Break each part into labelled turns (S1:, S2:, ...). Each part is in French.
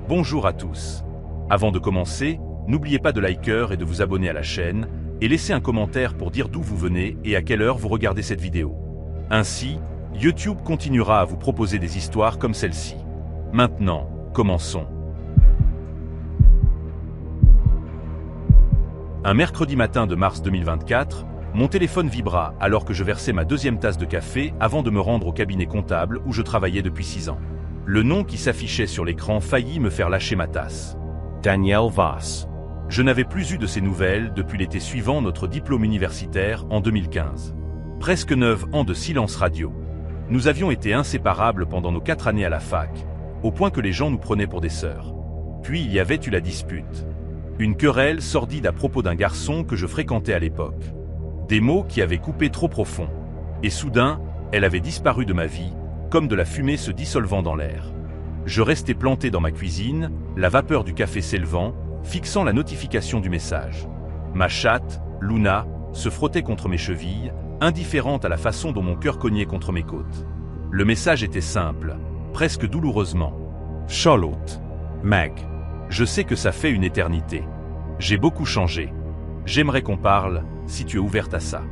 S1: Bonjour à tous. Avant de commencer, n'oubliez pas de liker et de vous abonner à la chaîne, et laissez un commentaire pour dire d'où vous venez et à quelle heure vous regardez cette vidéo. Ainsi, YouTube continuera à vous proposer des histoires comme celle-ci. Maintenant, commençons. Un mercredi matin de mars 2024, mon téléphone vibra alors que je versais ma deuxième tasse de café avant de me rendre au cabinet comptable où je travaillais depuis 6 ans. Le nom qui s'affichait sur l'écran faillit me faire lâcher ma tasse.
S2: Daniel Voss.
S1: Je n'avais plus eu de ses nouvelles depuis l'été suivant notre diplôme universitaire en 2015. Presque 9 ans de silence radio. Nous avions été inséparables pendant nos 4 années à la fac, au point que les gens nous prenaient pour des sœurs. Puis il y avait eu la dispute. Une querelle sordide à propos d'un garçon que je fréquentais à l'époque. Des mots qui avaient coupé trop profond. Et soudain, elle avait disparu de ma vie, comme de la fumée se dissolvant dans l'air. Je restais planté dans ma cuisine, la vapeur du café s'élevant, fixant la notification du message. Ma chatte, Luna, se frottait contre mes chevilles, indifférente à la façon dont mon cœur cognait contre mes côtes. Le message était simple, presque douloureusement. Charlotte.
S2: Meg.
S1: Je sais que ça fait une éternité. J'ai beaucoup changé. J'aimerais qu'on parle, si tu es ouverte à ça.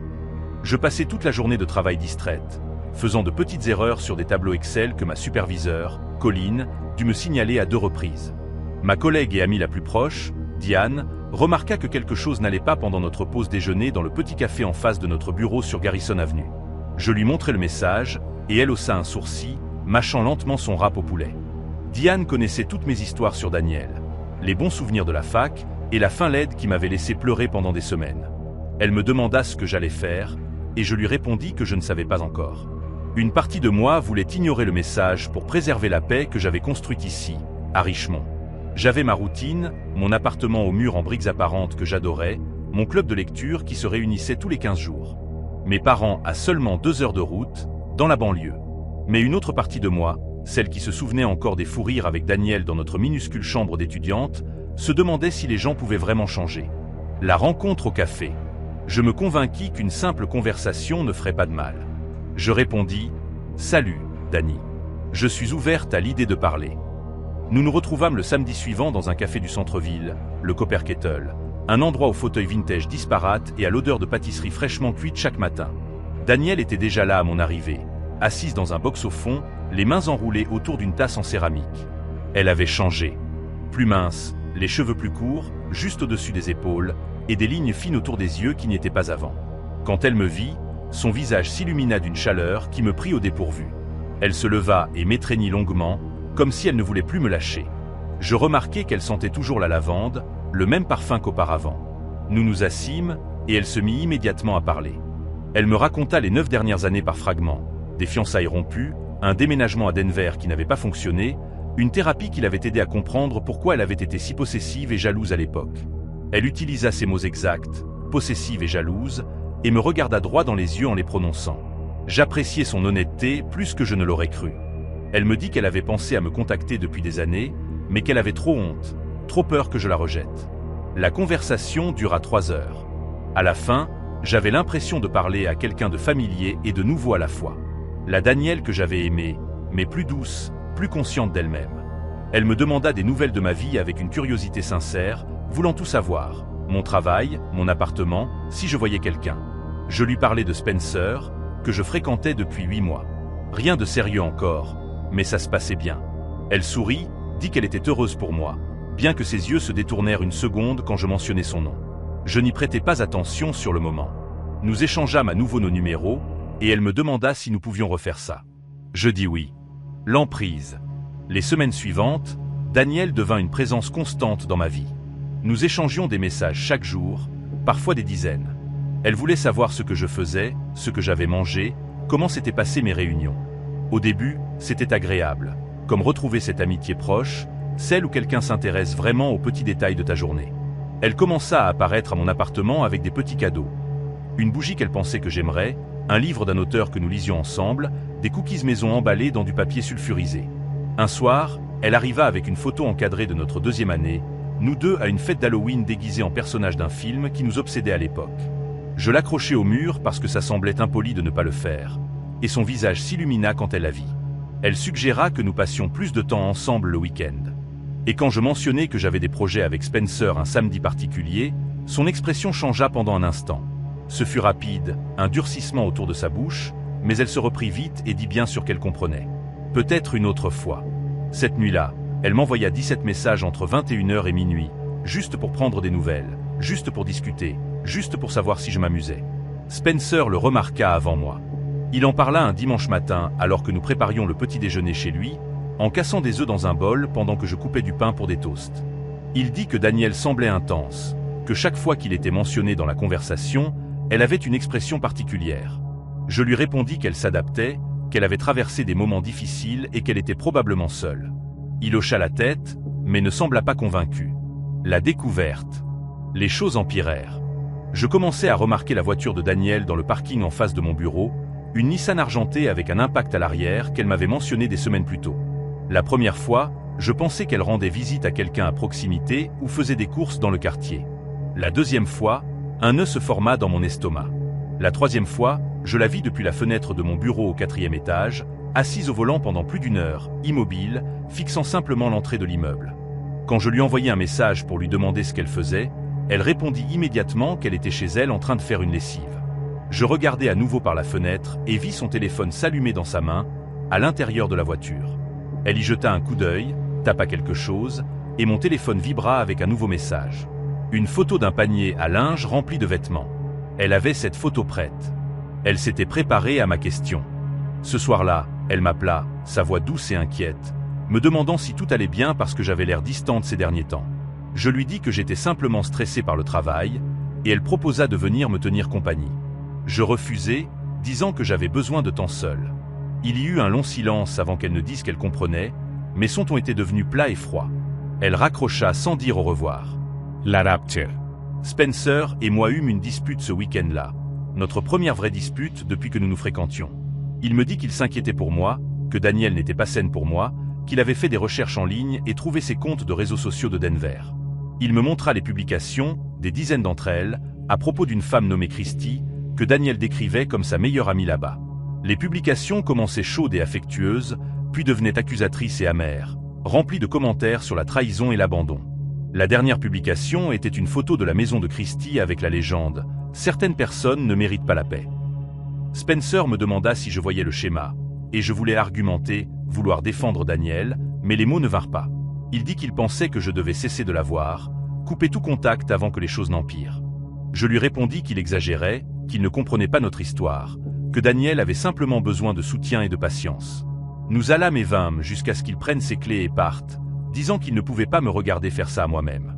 S1: Je passais toute la journée de travail distraite, faisant de petites erreurs sur des tableaux Excel que ma superviseure, Colline, dut me signaler à 2 reprises. Ma collègue et amie la plus proche, Diane, remarqua que quelque chose n'allait pas pendant notre pause déjeuner dans le petit café en face de notre bureau sur Garrison Avenue. Je lui montrai le message, et elle haussa un sourcil, mâchant lentement son râpe au poulet. Diane connaissait toutes mes histoires sur Daniel, les bons souvenirs de la fac et la fin laide qui m'avait laissé pleurer pendant des semaines. Elle me demanda ce que j'allais faire, et je lui répondis que je ne savais pas encore. Une partie de moi voulait ignorer le message pour préserver la paix que j'avais construite ici, à Richmond. J'avais ma routine, mon appartement aux murs en briques apparentes que j'adorais, mon club de lecture qui se réunissait tous les 15 jours. Mes parents à seulement 2 heures de route, dans la banlieue. Mais une autre partie de moi, celle qui se souvenait encore des fous rires avec Daniel dans notre minuscule chambre d'étudiante, se demandait si les gens pouvaient vraiment changer. La rencontre au café. Je me convainquis qu'une simple conversation ne ferait pas de mal. Je répondis « Salut, Dani. Je suis ouverte à l'idée de parler. » Nous nous retrouvâmes le samedi suivant dans un café du centre-ville, le Copperkettle, un endroit aux fauteuils vintage disparates et à l'odeur de pâtisserie fraîchement cuite chaque matin. Daniel était déjà là à mon arrivée, assise dans un box au fond, les mains enroulées autour d'une tasse en céramique. Elle avait changé. Plus mince, les cheveux plus courts, juste au-dessus des épaules, et des lignes fines autour des yeux qui n'y étaient pas avant. Quand elle me vit, son visage s'illumina d'une chaleur qui me prit au dépourvu. Elle se leva et m'étreignit longuement, comme si elle ne voulait plus me lâcher. Je remarquai qu'elle sentait toujours la lavande, le même parfum qu'auparavant. Nous nous assîmes, et elle se mit immédiatement à parler. Elle me raconta les 9 dernières années par fragments, des fiançailles rompues, un déménagement à Denver qui n'avait pas fonctionné, une thérapie qui l'avait aidé à comprendre pourquoi elle avait été si possessive et jalouse à l'époque. Elle utilisa ces mots exacts, possessive et jalouse, et me regarda droit dans les yeux en les prononçant. J'appréciais son honnêteté plus que je ne l'aurais cru. Elle me dit qu'elle avait pensé à me contacter depuis des années, mais qu'elle avait trop honte, trop peur que je la rejette. La conversation dura 3 heures. À la fin, j'avais l'impression de parler à quelqu'un de familier et de nouveau à la fois. La Danielle que j'avais aimée, mais plus douce, plus consciente d'elle-même. Elle me demanda des nouvelles de ma vie avec une curiosité sincère, voulant tout savoir, mon travail, mon appartement, si je voyais quelqu'un. Je lui parlais de Spencer, que je fréquentais depuis 8 mois. Rien de sérieux encore, mais ça se passait bien. Elle sourit, dit qu'elle était heureuse pour moi, bien que ses yeux se détournèrent une seconde quand je mentionnais son nom. Je n'y prêtais pas attention sur le moment. Nous échangeâmes à nouveau nos numéros, et elle me demanda si nous pouvions refaire ça. Je dis oui. L'emprise. Les semaines suivantes, Daniel devint une présence constante dans ma vie. Nous échangions des messages chaque jour, parfois des dizaines. Elle voulait savoir ce que je faisais, ce que j'avais mangé, comment s'étaient passées mes réunions. Au début, c'était agréable, comme retrouver cette amitié proche, celle où quelqu'un s'intéresse vraiment aux petits détails de ta journée. Elle commença à apparaître à mon appartement avec des petits cadeaux. Une bougie qu'elle pensait que j'aimerais, un livre d'un auteur que nous lisions ensemble, des cookies maison emballés dans du papier sulfurisé. Un soir, elle arriva avec une photo encadrée de notre 2e année, nous deux à une fête d'Halloween déguisés en personnages d'un film qui nous obsédait à l'époque. Je l'accrochai au mur parce que ça semblait impoli de ne pas le faire, et son visage s'illumina quand elle la vit. Elle suggéra que nous passions plus de temps ensemble le week-end. Et quand je mentionnais que j'avais des projets avec Spencer un samedi particulier, son expression changea pendant un instant. Ce fut rapide, un durcissement autour de sa bouche, mais elle se reprit vite et dit bien sûr qu'elle comprenait. Peut-être une autre fois. Cette nuit-là, elle m'envoya 17 messages entre 21h et minuit, juste pour prendre des nouvelles, juste pour discuter, juste pour savoir si je m'amusais. Spencer le remarqua avant moi. Il en parla un dimanche matin alors que nous préparions le petit déjeuner chez lui, en cassant des œufs dans un bol pendant que je coupais du pain pour des toasts. Il dit que Danielle semblait intense, que chaque fois qu'il était mentionné dans la conversation, elle avait une expression particulière. Je lui répondis qu'elle s'adaptait, qu'elle avait traversé des moments difficiles et qu'elle était probablement seule. Il hocha la tête, mais ne sembla pas convaincu. La découverte. Les choses empirèrent. Je commençais à remarquer la voiture de Danielle dans le parking en face de mon bureau, une Nissan argentée avec un impact à l'arrière qu'elle m'avait mentionné des semaines plus tôt. La première fois, je pensais qu'elle rendait visite à quelqu'un à proximité ou faisait des courses dans le quartier. La deuxième fois, un nœud se forma dans mon estomac. La troisième fois, je la vis depuis la fenêtre de mon bureau au 4e étage, assise au volant pendant plus d'1 heure, immobile, fixant simplement l'entrée de l'immeuble. Quand je lui envoyai un message pour lui demander ce qu'elle faisait, elle répondit immédiatement qu'elle était chez elle en train de faire une lessive. Je regardai à nouveau par la fenêtre et vis son téléphone s'allumer dans sa main, à l'intérieur de la voiture. Elle y jeta un coup d'œil, tapa quelque chose, et mon téléphone vibra avec un nouveau message. Une photo d'un panier à linge rempli de vêtements. Elle avait cette photo prête. Elle s'était préparée à ma question. Ce soir-là, elle m'appela, sa voix douce et inquiète, me demandant si tout allait bien parce que j'avais l'air distante ces derniers temps. Je lui dis que j'étais simplement stressé par le travail, et elle proposa de venir me tenir compagnie. Je refusai, disant que j'avais besoin de temps seul. Il y eut un long silence avant qu'elle ne dise qu'elle comprenait, mais son ton était devenu plat et froid. Elle raccrocha sans dire au revoir.
S2: La rapture.
S1: Spencer et moi eûmes une dispute ce week-end-là, notre première vraie dispute depuis que nous nous fréquentions. Il me dit qu'il s'inquiétait pour moi, que Danielle n'était pas saine pour moi, qu'il avait fait des recherches en ligne et trouvé ses comptes de réseaux sociaux de Denver. Il me montra les publications, des dizaines d'entre elles, à propos d'une femme nommée Christy, que Danielle décrivait comme sa meilleure amie là-bas. Les publications commençaient chaudes et affectueuses, puis devenaient accusatrices et amères, remplies de commentaires sur la trahison et l'abandon. La dernière publication était une photo de la maison de Christy avec la légende « Certaines personnes ne méritent pas la paix ». Spencer me demanda si je voyais le schéma, et je voulais argumenter, vouloir défendre Danielle, mais les mots ne vinrent pas. Il dit qu'il pensait que je devais cesser de la voir, couper tout contact avant que les choses n'empirent. Je lui répondis qu'il exagérait, qu'il ne comprenait pas notre histoire, que Danielle avait simplement besoin de soutien et de patience. Nous allâmes et vînmes jusqu'à ce qu'il prenne ses clés et parte, disant qu'il ne pouvait pas me regarder faire ça à moi-même.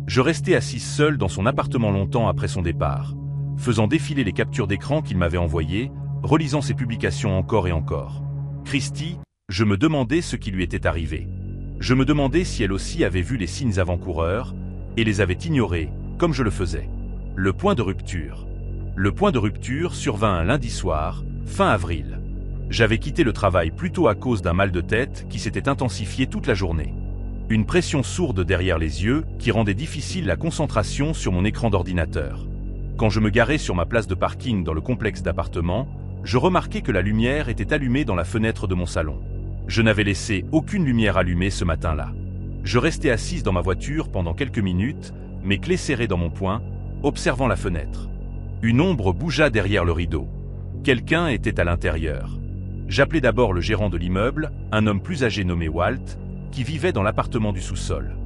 S1: Je restai assise seule dans son appartement longtemps après son départ, faisant défiler les captures d'écran qu'il m'avait envoyées, relisant ses publications encore et encore. Christy, je me demandais ce qui lui était arrivé. Je me demandais si elle aussi avait vu les signes avant-coureurs, et les avait ignorés, comme je le faisais. Le point de rupture. Le point de rupture survint un lundi soir, fin avril. J'avais quitté le travail plutôt à cause d'un mal de tête qui s'était intensifié toute la journée. Une pression sourde derrière les yeux qui rendait difficile la concentration sur mon écran d'ordinateur. Quand je me garais sur ma place de parking dans le complexe d'appartements, je remarquai que la lumière était allumée dans la fenêtre de mon salon. Je n'avais laissé aucune lumière allumée ce matin-là. Je restai assise dans ma voiture pendant quelques minutes, mes clés serrées dans mon poing, observant la fenêtre. Une ombre bougea derrière le rideau. Quelqu'un était à l'intérieur. J'appelai d'abord le gérant de l'immeuble, un homme plus âgé nommé Walt, qui vivait dans l'appartement du sous-sol.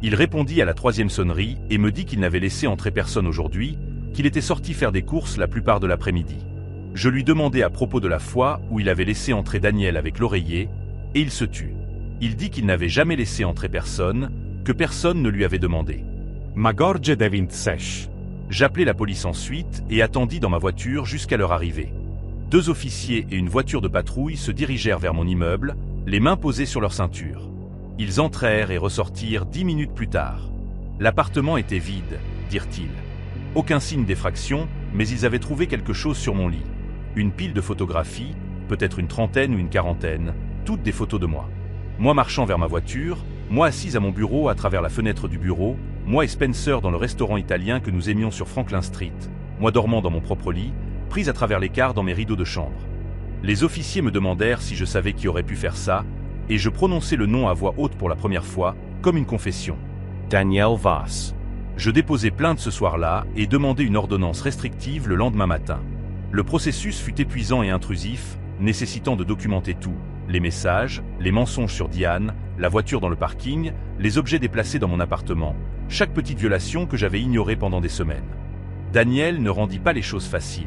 S1: Il répondit à la 3e sonnerie et me dit qu'il n'avait laissé entrer personne aujourd'hui, qu'il était sorti faire des courses la plupart de l'après-midi. Je lui demandai à propos de la fois où il avait laissé entrer Danielle avec l'oreiller, et il se tut. Il dit qu'il n'avait jamais laissé entrer personne, que personne ne lui avait demandé.
S2: Ma gorge devint sèche.
S1: J'appelai la police ensuite et attendis dans ma voiture jusqu'à leur arrivée. 2 officiers et une voiture de patrouille se dirigèrent vers mon immeuble, les mains posées sur leur ceinture. Ils entrèrent et ressortirent 10 minutes plus tard. L'appartement était vide, dirent-ils. Aucun signe d'effraction, mais ils avaient trouvé quelque chose sur mon lit. Une pile de photographies, peut-être une trentaine ou une quarantaine, toutes des photos de moi. Moi marchant vers ma voiture, moi assise à mon bureau à travers la fenêtre du bureau, moi et Spencer dans le restaurant italien que nous aimions sur Franklin Street, moi dormant dans mon propre lit, prise à travers l'écart dans mes rideaux de chambre. Les officiers me demandèrent si je savais qui aurait pu faire ça, et je prononçai le nom à voix haute pour la première fois, comme une confession.
S2: Daniel Voss.
S1: Je déposai plainte ce soir-là et demandai une ordonnance restrictive le lendemain matin. Le processus fut épuisant et intrusif, nécessitant de documenter tout, les messages, les mensonges sur Diane, la voiture dans le parking, les objets déplacés dans mon appartement, chaque petite violation que j'avais ignorée pendant des semaines. Danielle ne rendit pas les choses faciles.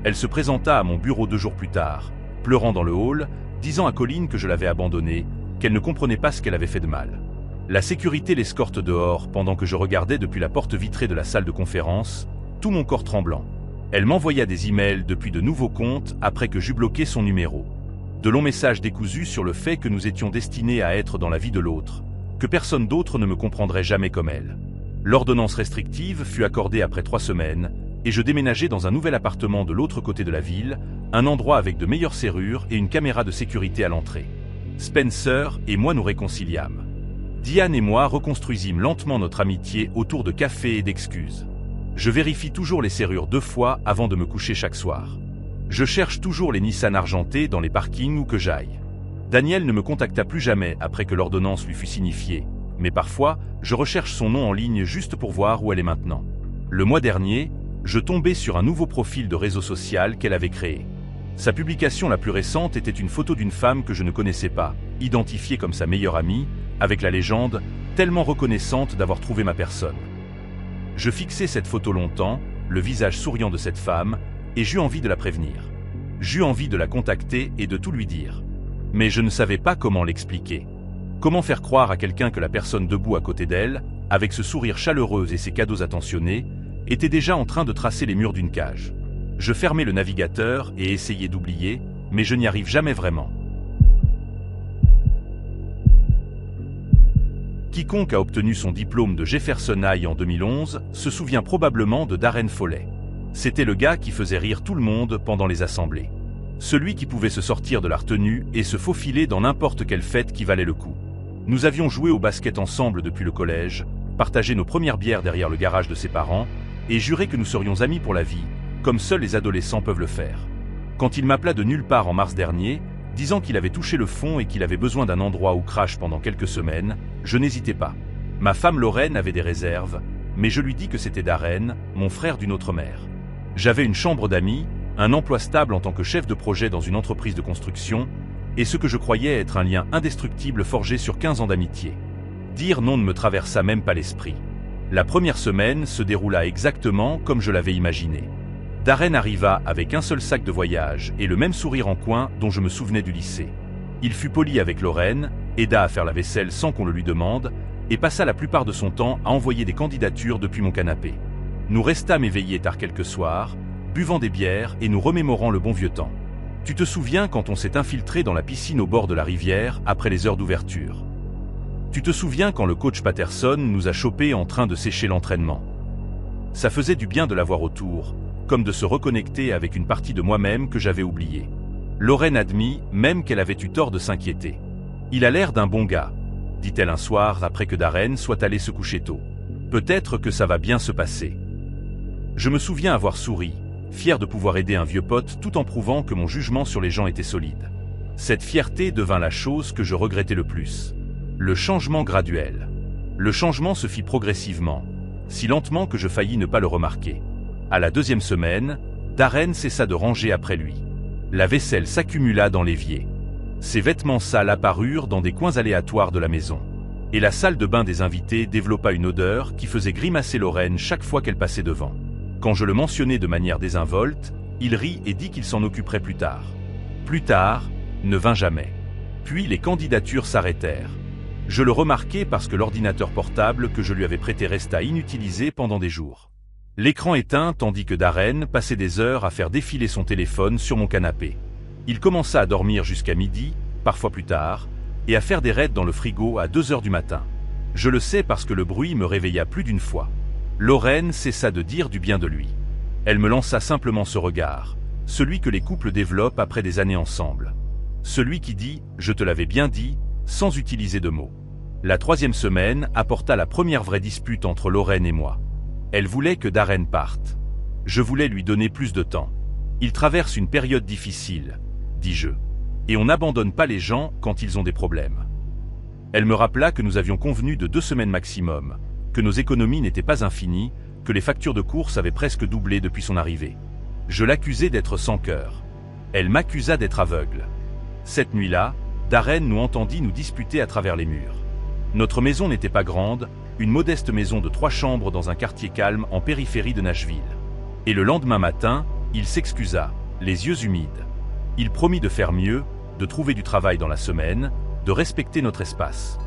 S1: Elle se présenta à mon bureau 2 jours plus tard, pleurant dans le hall, disant à Colline que je l'avais abandonnée, qu'elle ne comprenait pas ce qu'elle avait fait de mal. La sécurité l'escorte dehors pendant que je regardais depuis la porte vitrée de la salle de conférence, tout mon corps tremblant. Elle m'envoya des emails depuis de nouveaux comptes après que j'eus bloqué son numéro. De longs messages décousus sur le fait que nous étions destinés à être dans la vie de l'autre, que personne d'autre ne me comprendrait jamais comme elle. L'ordonnance restrictive fut accordée après 3 semaines, et je déménageai dans un nouvel appartement de l'autre côté de la ville, un endroit avec de meilleures serrures et une caméra de sécurité à l'entrée. Spencer et moi nous réconciliâmes. Diane et moi reconstruisîmes lentement notre amitié autour de cafés et d'excuses. Je vérifie toujours les serrures 2 fois avant de me coucher chaque soir. Je cherche toujours les Nissan argentés dans les parkings où que j'aille. Danielle ne me contacta plus jamais après que l'ordonnance lui fut signifiée, mais parfois, je recherche son nom en ligne juste pour voir où elle est maintenant. Le mois dernier, je tombais sur un nouveau profil de réseau social qu'elle avait créé. Sa publication la plus récente était une photo d'une femme que je ne connaissais pas, identifiée comme sa meilleure amie, avec la légende « tellement reconnaissante d'avoir trouvé ma personne ». Je fixai cette photo longtemps, le visage souriant de cette femme, et j'eus envie de la prévenir. J'eus envie de la contacter et de tout lui dire. Mais je ne savais pas comment l'expliquer. Comment faire croire à quelqu'un que la personne debout à côté d'elle, avec ce sourire chaleureux et ses cadeaux attentionnés, était déjà en train de tracer les murs d'une cage. Je fermai le navigateur et essayai d'oublier, mais je n'y arrive jamais vraiment. Quiconque a obtenu son diplôme de Jefferson High en 2011 se souvient probablement de Darren Foley. C'était le gars qui faisait rire tout le monde pendant les assemblées. Celui qui pouvait se sortir de la retenue et se faufiler dans n'importe quelle fête qui valait le coup. Nous avions joué au basket ensemble depuis le collège, partagé nos premières bières derrière le garage de ses parents, et juré que nous serions amis pour la vie, comme seuls les adolescents peuvent le faire. Quand il m'appela de nulle part en mars dernier, disant qu'il avait touché le fond et qu'il avait besoin d'un endroit où crash pendant quelques semaines, je n'hésitais pas. Ma femme Lorraine avait des réserves, mais je lui dis que c'était Darren, mon frère d'une autre mère. J'avais une chambre d'amis, un emploi stable en tant que chef de projet dans une entreprise de construction, et ce que je croyais être un lien indestructible forgé sur 15 ans d'amitié. Dire non ne me traversa même pas l'esprit. La première semaine se déroula exactement comme je l'avais imaginé. Darren arriva avec un seul sac de voyage et le même sourire en coin dont je me souvenais du lycée. Il fut poli avec Lorraine, aida à faire la vaisselle sans qu'on le lui demande, et passa la plupart de son temps à envoyer des candidatures depuis mon canapé. Nous restâmes éveillés tard quelques soirs, buvant des bières et nous remémorant le bon vieux temps. Tu te souviens quand on s'est infiltré dans la piscine au bord de la rivière après les heures d'ouverture? Tu te souviens quand le coach Patterson nous a chopés en train de sécher l'entraînement? Ça faisait du bien de l'avoir autour, comme de se reconnecter avec une partie de moi-même que j'avais oubliée. Lorraine admit même qu'elle avait eu tort de s'inquiéter. « Il a l'air d'un bon gars », dit-elle un soir après que Darren soit allé se coucher tôt. « Peut-être que ça va bien se passer. » Je me souviens avoir souri, fier de pouvoir aider un vieux pote tout en prouvant que mon jugement sur les gens était solide. Cette fierté devint la chose que je regrettais le plus. Le changement graduel. Le changement se fit progressivement, si lentement que je faillis ne pas le remarquer. À la 2e semaine, Darren cessa de ranger après lui. La vaisselle s'accumula dans l'évier. Ses vêtements sales apparurent dans des coins aléatoires de la maison. Et la salle de bain des invités développa une odeur qui faisait grimacer Lorraine chaque fois qu'elle passait devant. Quand je le mentionnais de manière désinvolte, il rit et dit qu'il s'en occuperait plus tard. Plus tard ne vint jamais. Puis les candidatures s'arrêtèrent. Je le remarquai parce que l'ordinateur portable que je lui avais prêté resta inutilisé pendant des jours. L'écran éteint tandis que Darren passait des heures à faire défiler son téléphone sur mon canapé. Il commença à dormir jusqu'à midi, parfois plus tard, et à faire des raids dans le frigo à 2 heures du matin. Je le sais parce que le bruit me réveilla plus d'une fois. Lorraine cessa de dire du bien de lui. Elle me lança simplement ce regard, celui que les couples développent après des années ensemble. Celui qui dit « je te l'avais bien dit » sans utiliser de mots. La 3e semaine apporta la première vraie dispute entre Lorraine et moi. Elle voulait que Darren parte. Je voulais lui donner plus de temps. Il traverse une période difficile, dis-je. Et on n'abandonne pas les gens quand ils ont des problèmes. Elle me rappela que nous avions convenu de 2 semaines maximum, que nos économies n'étaient pas infinies, que les factures de course avaient presque doublé depuis son arrivée. Je l'accusai d'être sans cœur. Elle m'accusa d'être aveugle. Cette nuit-là, Darren nous entendit nous disputer à travers les murs. Notre maison n'était pas grande, une modeste maison de 3 chambres dans un quartier calme en périphérie de Nashville. Et le lendemain matin, il s'excusa, les yeux humides. Il promit de faire mieux, de trouver du travail dans la semaine, de respecter notre espace.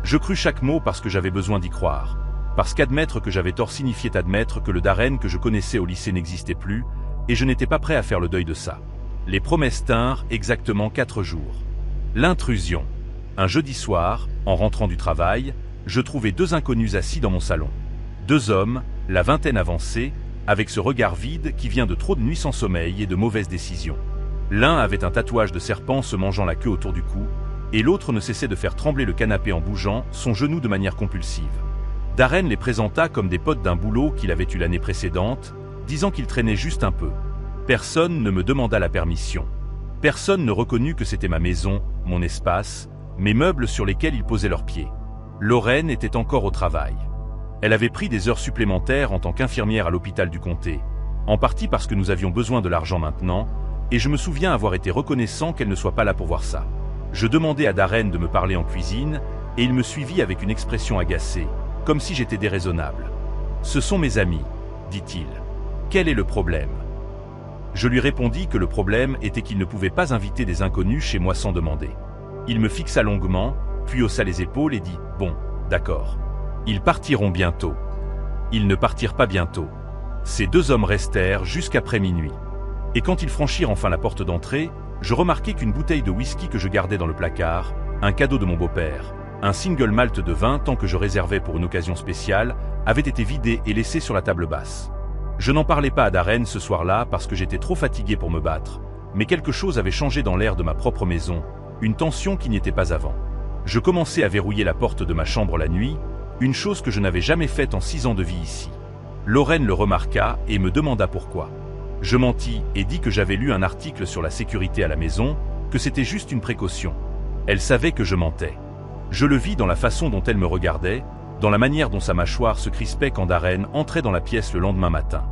S1: Je crus chaque mot parce que j'avais besoin d'y croire. Parce qu'admettre que j'avais tort signifiait admettre que le Darren que je connaissais au lycée n'existait plus, et je n'étais pas prêt à faire le deuil de ça. Les promesses tinrent exactement 4 jours. L'intrusion. Un jeudi soir, en rentrant du travail, je trouvai 2 inconnus assis dans mon salon. 2 hommes, la vingtaine avancée, avec ce regard vide qui vient de trop de nuits sans sommeil et de mauvaises décisions. L'un avait un tatouage de serpent se mangeant la queue autour du cou, et l'autre ne cessait de faire trembler le canapé en bougeant son genou de manière compulsive. Darren les présenta comme des potes d'un boulot qu'il avait eu l'année précédente, disant qu'ils traînaient juste un peu. Personne ne me demanda la permission. Personne ne reconnut que c'était ma maison, mon espace, mes meubles sur lesquels ils posaient leurs pieds. Lorraine était encore au travail. Elle avait pris des heures supplémentaires en tant qu'infirmière à l'hôpital du comté, en partie parce que nous avions besoin de l'argent maintenant, et je me souviens avoir été reconnaissant qu'elle ne soit pas là pour voir ça. Je demandai à Darren de me parler en cuisine, et il me suivit avec une expression agacée, comme si j'étais déraisonnable. « Ce sont mes amis, dit-il. Quel est le problème ?» Je lui répondis que le problème était qu'il ne pouvait pas inviter des inconnus chez moi sans demander. Il me fixa longuement, puis haussa les épaules et dit « Bon, d'accord. Ils partiront bientôt. » Ils ne partirent pas bientôt. Ces 2 hommes restèrent jusqu'après minuit. Et quand ils franchirent enfin la porte d'entrée, je remarquai qu'une bouteille de whisky que je gardais dans le placard, un cadeau de mon beau-père, un single malt de 20 ans que je réservais pour une occasion spéciale, avait été vidé et laissé sur la table basse. Je n'en parlais pas à Darren ce soir-là parce que j'étais trop fatigué pour me battre, mais quelque chose avait changé dans l'air de ma propre maison, une tension qui n'y était pas avant. Je commençai à verrouiller la porte de ma chambre la nuit, une chose que je n'avais jamais faite en 6 ans de vie ici. Lorraine le remarqua et me demanda pourquoi. Je mentis et dis que j'avais lu un article sur la sécurité à la maison, que c'était juste une précaution. Elle savait que je mentais. Je le vis dans la façon dont elle me regardait, dans la manière dont sa mâchoire se crispait quand Darren entrait dans la pièce le lendemain matin.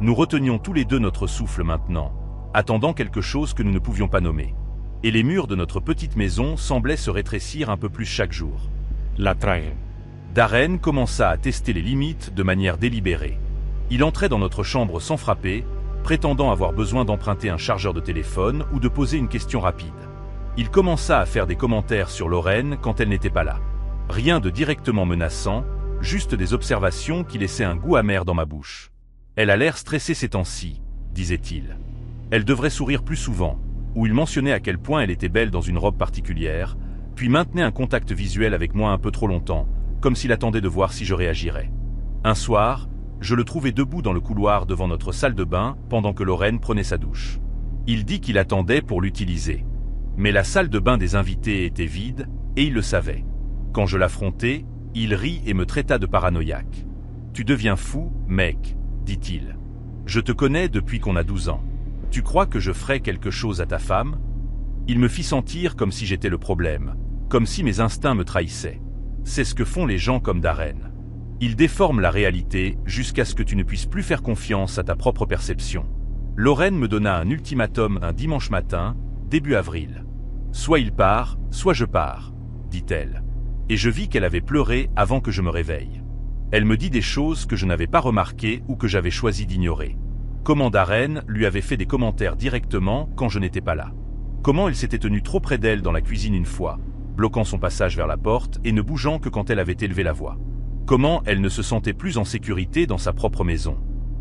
S1: Nous retenions tous les 2 notre souffle maintenant, attendant quelque chose que nous ne pouvions pas nommer. Et les murs de notre petite maison semblaient se rétrécir un peu plus chaque jour.
S2: La traîne.
S1: Darren commença à tester les limites de manière délibérée. Il entrait dans notre chambre sans frapper, prétendant avoir besoin d'emprunter un chargeur de téléphone ou de poser une question rapide. Il commença à faire des commentaires sur Lorraine quand elle n'était pas là. Rien de directement menaçant, juste des observations qui laissaient un goût amer dans ma bouche. Elle a l'air stressée ces temps-ci, disait-il. Elle devrait sourire plus souvent, ou il mentionnait à quel point elle était belle dans une robe particulière, puis maintenait un contact visuel avec moi un peu trop longtemps, comme s'il attendait de voir si je réagirais. Un soir, je le trouvai debout dans le couloir devant notre salle de bain pendant que Lorraine prenait sa douche. Il dit qu'il attendait pour l'utiliser. Mais la salle de bain des invités était vide, et il le savait. Quand je l'affrontai, il rit et me traita de paranoïaque. « Tu deviens fou, mec, dit-il. Je te connais depuis qu'on a 12 ans. Tu crois que je ferais quelque chose à ta femme ?» Il me fit sentir comme si j'étais le problème, comme si mes instincts me trahissaient. C'est ce que font les gens comme Darren. Ils déforment la réalité jusqu'à ce que tu ne puisses plus faire confiance à ta propre perception. Lorraine me donna un ultimatum un dimanche matin, début avril. « Soit il part, soit je pars, » dit-elle. Et je vis qu'elle avait pleuré avant que je me réveille. Elle me dit des choses que je n'avais pas remarquées ou que j'avais choisi d'ignorer. Comment Darren lui avait fait des commentaires directement quand je n'étais pas là. Comment il s'était tenu trop près d'elle dans la cuisine une fois, bloquant son passage vers la porte et ne bougeant que quand elle avait élevé la voix. Comment elle ne se sentait plus en sécurité dans sa propre maison.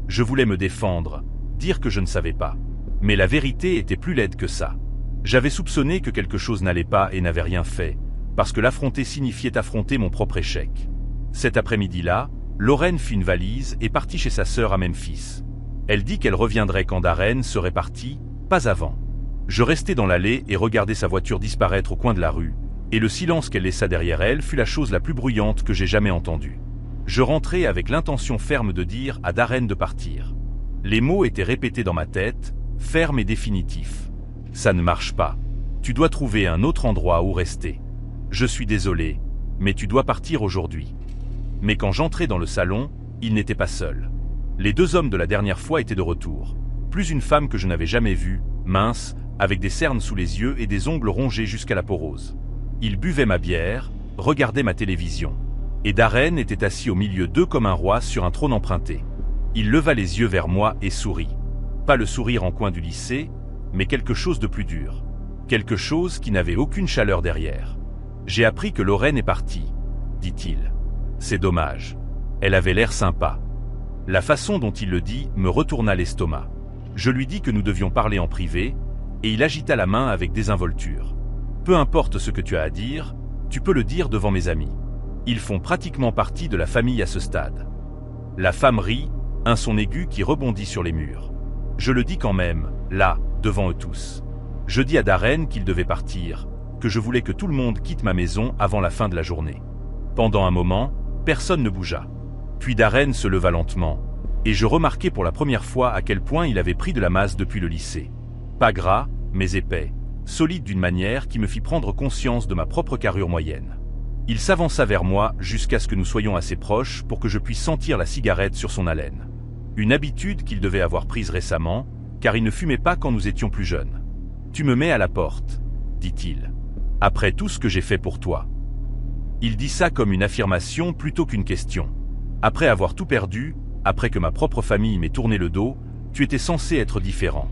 S1: Je voulais me défendre, dire que je ne savais pas. Mais la vérité était plus laide que ça. J'avais soupçonné que quelque chose n'allait pas et n'avais rien fait, parce que l'affronter signifiait affronter mon propre échec. Cet après-midi-là, Lorraine fit une valise et partit chez sa sœur à Memphis. Elle dit qu'elle reviendrait quand Darren serait parti, pas avant. Je restai dans l'allée et regardai sa voiture disparaître au coin de la rue, et le silence qu'elle laissa derrière elle fut la chose la plus bruyante que j'ai jamais entendue. Je rentrai avec l'intention ferme de dire à Darren de partir. Les mots étaient répétés dans ma tête, fermes et définitifs. Ça ne marche pas. Tu dois trouver un autre endroit où rester. Je suis désolé, Mais tu dois partir aujourd'hui. » Mais quand j'entrai dans le salon, il n'était pas seul. Les 2 hommes de la dernière fois étaient de retour. Plus une femme que je n'avais jamais vue, mince, avec des cernes sous les yeux et des ongles rongés jusqu'à la peau rose. Ils buvaient ma bière, regardaient ma télévision. Et Darren était assis au milieu d'eux comme un roi sur un trône emprunté. Il leva les yeux vers moi et sourit. Pas le sourire en coin du lycée, mais quelque chose de plus dur. Quelque chose qui n'avait aucune chaleur derrière. « J'ai appris que Lorraine est partie, » dit-il. « C'est dommage. Elle avait l'air sympa. » La façon dont il le dit me retourna l'estomac. Je lui dis que nous devions parler en privé, et il agita la main avec désinvolture. « Peu importe ce que tu as à dire, tu peux le dire devant mes amis. Ils font pratiquement partie de la famille à ce stade. » La femme rit, un son aigu qui rebondit sur les murs. Je le dis quand même, là, devant eux tous. Je dis à Darren qu'il devait partir, que je voulais que tout le monde quitte ma maison avant la fin de la journée. Pendant un moment, personne ne bougea. Puis Darren se leva lentement, et je remarquai pour la première fois à quel point il avait pris de la masse depuis le lycée. Pas gras, mais épais, solide d'une manière qui me fit prendre conscience de ma propre carrure moyenne. Il s'avança vers moi jusqu'à ce que nous soyons assez proches pour que je puisse sentir la cigarette sur son haleine. Une habitude qu'il devait avoir prise récemment, car il ne fumait pas quand nous étions plus jeunes. « Tu me mets à la porte, » dit-il. « Après tout ce que j'ai fait pour toi. » Il dit ça comme une affirmation plutôt qu'une question. Après avoir tout perdu, après que ma propre famille m'ait tourné le dos, tu étais censé être différent.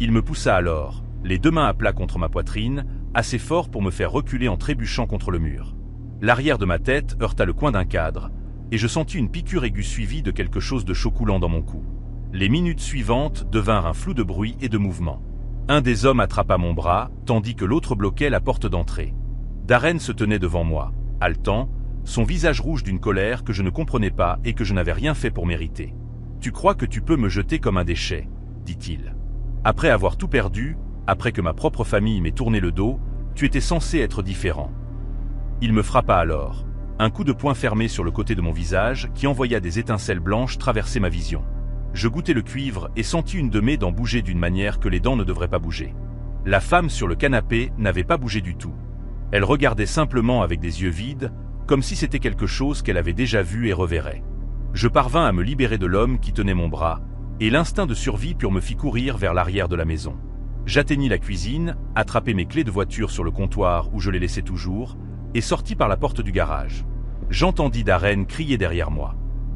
S1: Il me poussa alors, les 2 mains à plat contre ma poitrine, assez fort pour me faire reculer en trébuchant contre le mur. L'arrière de ma tête heurta le coin d'un cadre, et je sentis une piqûre aiguë suivie de quelque chose de chaud coulant dans mon cou. Les minutes suivantes devinrent un flou de bruit et de mouvements. Un des hommes attrapa mon bras, tandis que l'autre bloquait la porte d'entrée. Darren se tenait devant moi, haletant, son visage rouge d'une colère que je ne comprenais pas et que je n'avais rien fait pour mériter. « Tu crois que tu peux me jeter comme un déchet ?» dit-il. « Après avoir tout perdu, après que ma propre famille m'ait tourné le dos, tu étais censé être différent. » Il me frappa alors. Un coup de poing fermé sur le côté de mon visage qui envoya des étincelles blanches traverser ma vision. Je goûtai le cuivre et sentis une de mes dents bouger d'une manière que les dents ne devraient pas bouger. La femme sur le canapé n'avait pas bougé du tout. Elle regardait simplement avec des yeux vides, comme si c'était quelque chose qu'elle avait déjà vu et reverrait. Je parvins à me libérer de l'homme qui tenait mon bras, et l'instinct de survie pur me fit courir vers l'arrière de la maison. J'atteignis la cuisine, attrapai mes clés de voiture sur le comptoir où je les laissais toujours, et sortis par la porte du garage. J'entendis Darren crier derrière moi.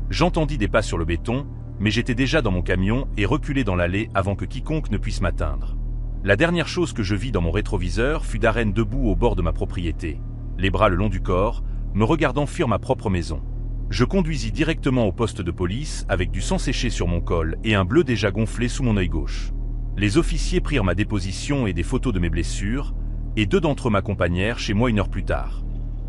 S1: J'entendis des pas sur le béton, mais j'étais déjà dans mon camion et reculé dans l'allée avant que quiconque ne puisse m'atteindre. La dernière chose que je vis dans mon rétroviseur fut Darren debout au bord de ma propriété, les bras le long du corps, me regardant fuir ma propre maison. Je conduisis directement au poste de police avec du sang séché sur mon col et un bleu déjà gonflé sous mon œil gauche. Les officiers prirent ma déposition et des photos de mes blessures, et 2 d'entre eux m'accompagnèrent chez moi 1 heure plus tard.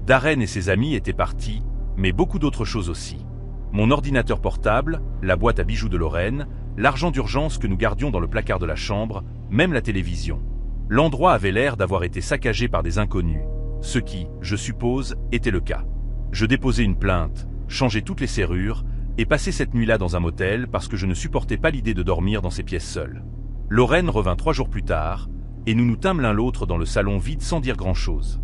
S1: Darren et ses amis étaient partis, mais beaucoup d'autres choses aussi. Mon ordinateur portable, la boîte à bijoux de Lorraine, l'argent d'urgence que nous gardions dans le placard de la chambre, même la télévision. L'endroit avait l'air d'avoir été saccagé par des inconnus, ce qui, je suppose, était le cas. Je déposai une plainte, changeai toutes les serrures, et passai cette nuit-là dans un motel parce que je ne supportais pas l'idée de dormir dans ces pièces seules. Lorraine revint 3 jours plus tard, et nous nous tînmes l'un l'autre dans le salon vide sans dire grand-chose.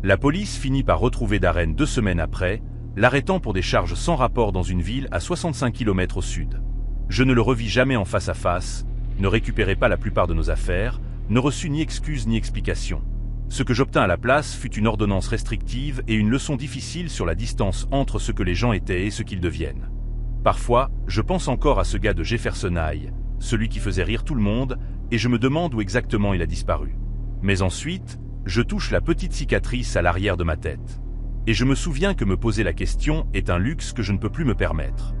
S1: La police finit par retrouver Darren 2 semaines après, l'arrêtant pour des charges sans rapport dans une ville à 65 km au sud. Je ne le revis jamais en face à face, ne récupérai pas la plupart de nos affaires, ne reçus ni excuses ni explications. Ce que j'obtins à la place fut une ordonnance restrictive et une leçon difficile sur la distance entre ce que les gens étaient et ce qu'ils deviennent. Parfois, je pense encore à ce gars de Jefferson High, celui qui faisait rire tout le monde, et je me demande où exactement il a disparu. Mais ensuite, je touche la petite cicatrice à l'arrière de ma tête. Et je me souviens que me poser la question est un luxe que je ne peux plus me permettre.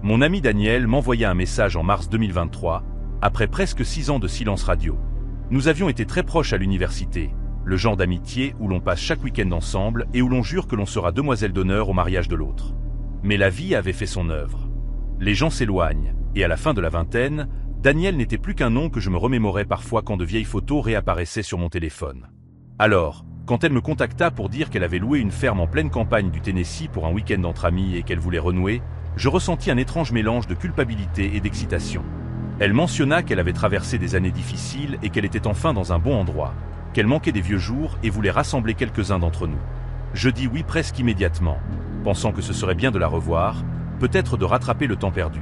S1: Mon ami Daniel m'envoya un message en mars 2023, après presque 6 ans de silence radio. Nous avions été très proches à l'université, le genre d'amitié où l'on passe chaque week-end ensemble et où l'on jure que l'on sera demoiselle d'honneur au mariage de l'autre. Mais la vie avait fait son œuvre. Les gens s'éloignent, et à la fin de la vingtaine, Daniel n'était plus qu'un nom que je me remémorais parfois quand de vieilles photos réapparaissaient sur mon téléphone. Alors, quand elle me contacta pour dire qu'elle avait loué une ferme en pleine campagne du Tennessee pour un week-end entre amis et qu'elle voulait renouer, je ressentis un étrange mélange de culpabilité et d'excitation. Elle mentionna qu'elle avait traversé des années difficiles et qu'elle était enfin dans un bon endroit. qu'elle manquait des vieux jours et voulait rassembler quelques-uns d'entre nous. Je dis oui presque immédiatement, pensant que ce serait bien de la revoir, peut-être de rattraper le temps perdu.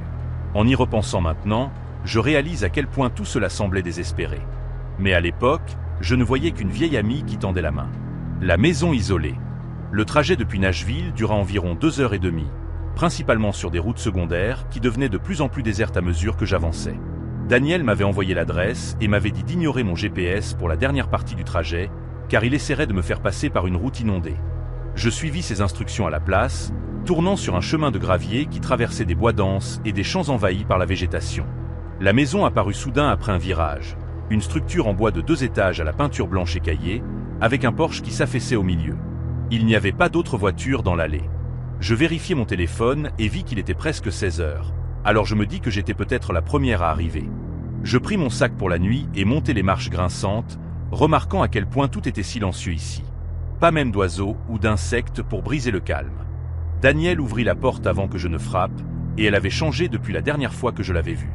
S1: En y repensant maintenant, je réalise à quel point tout cela semblait désespéré. Mais à l'époque, je ne voyais qu'une vieille amie qui tendait la main. La maison isolée. Le trajet depuis Nashville dura environ 2h30, principalement sur des routes secondaires qui devenaient de plus en plus désertes à mesure que j'avançais. Daniel m'avait envoyé l'adresse et m'avait dit d'ignorer mon GPS pour la dernière partie du trajet, car il essaierait de me faire passer par une route inondée. Je suivis ses instructions à la place, tournant sur un chemin de gravier qui traversait des bois denses et des champs envahis par la végétation. La maison apparut soudain après un virage, une structure en bois de 2 étages à la peinture blanche écaillée, avec un porche qui s'affaissait au milieu. Il n'y avait pas d'autres voitures dans l'allée. Je vérifiai mon téléphone et vis qu'il était presque 16h. Alors je me dis que j'étais peut-être la première à arriver. Je pris mon sac pour la nuit et montai les marches grinçantes, remarquant à quel point tout était silencieux ici. Pas même d'oiseaux ou d'insectes pour briser le calme. Daniel ouvrit la porte avant que je ne frappe, et elle avait changé depuis la dernière fois que je l'avais vue.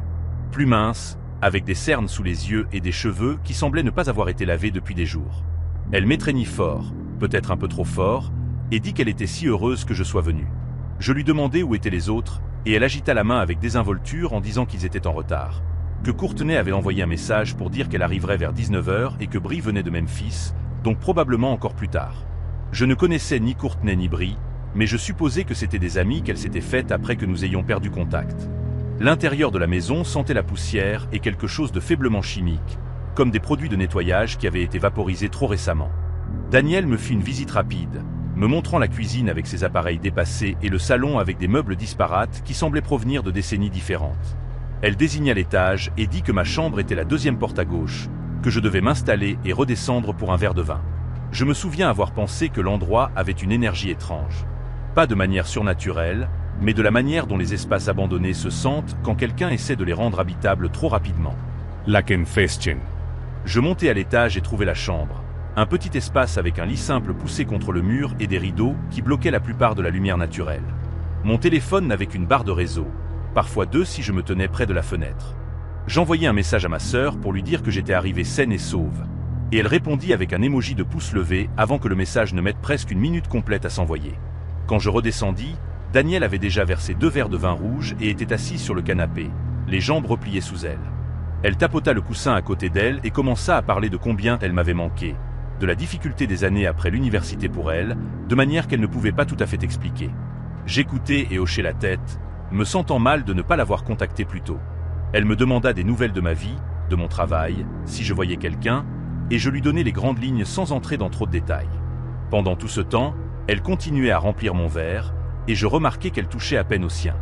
S1: Plus mince, avec des cernes sous les yeux et des cheveux qui semblaient ne pas avoir été lavés depuis des jours. Elle m'étreignit fort, peut-être un peu trop fort, et dit qu'elle était si heureuse que je sois venu. Je lui demandai où étaient les autres, et elle agita la main avec désinvolture en disant qu'ils étaient en retard. Que Courtney avait envoyé un message pour dire qu'elle arriverait vers 19h et que Brie venait de Memphis, donc probablement encore plus tard. Je ne connaissais ni Courtney ni Brie, mais je supposais que c'étaient des amis qu'elle s'était faites après que nous ayons perdu contact. L'intérieur de la maison sentait la poussière et quelque chose de faiblement chimique, comme des produits de nettoyage qui avaient été vaporisés trop récemment. Daniel me fit une visite rapide, me montrant la cuisine avec ses appareils dépassés et le salon avec des meubles disparates qui semblaient provenir de décennies différentes. Elle désigna l'étage et dit que ma chambre était la 2e porte à gauche, que je devais m'installer et redescendre pour un verre de vin. Je me souviens avoir pensé que l'endroit avait une énergie étrange. Pas de manière surnaturelle, mais de la manière dont les espaces abandonnés se sentent quand quelqu'un essaie de les rendre habitables trop rapidement.
S2: La Confession.
S1: Je montai à l'étage et trouvai la chambre. Un petit espace avec un lit simple poussé contre le mur et des rideaux qui bloquaient la plupart de la lumière naturelle. Mon téléphone n'avait qu'une barre de réseau, parfois 2 si je me tenais près de la fenêtre. J'envoyai un message à ma sœur pour lui dire que j'étais arrivé saine et sauve, et elle répondit avec un emoji de pouce levé avant que le message ne mette presque une minute complète à s'envoyer. Quand je redescendis, Daniel avait déjà versé 2 verres de vin rouge et était assise sur le canapé, les jambes repliées sous elle. Elle tapota le coussin à côté d'elle et commença à parler de combien elle m'avait manqué, de la difficulté des années après l'université pour elle, de manière qu'elle ne pouvait pas tout à fait expliquer. J'écoutais et hochai la tête, me sentant mal de ne pas l'avoir contactée plus tôt. Elle me demanda des nouvelles de ma vie, de mon travail, si je voyais quelqu'un, et je lui donnai les grandes lignes sans entrer dans trop de détails. Pendant tout ce temps, elle continuait à remplir mon verre, et je remarquai qu'elle touchait à peine au sien.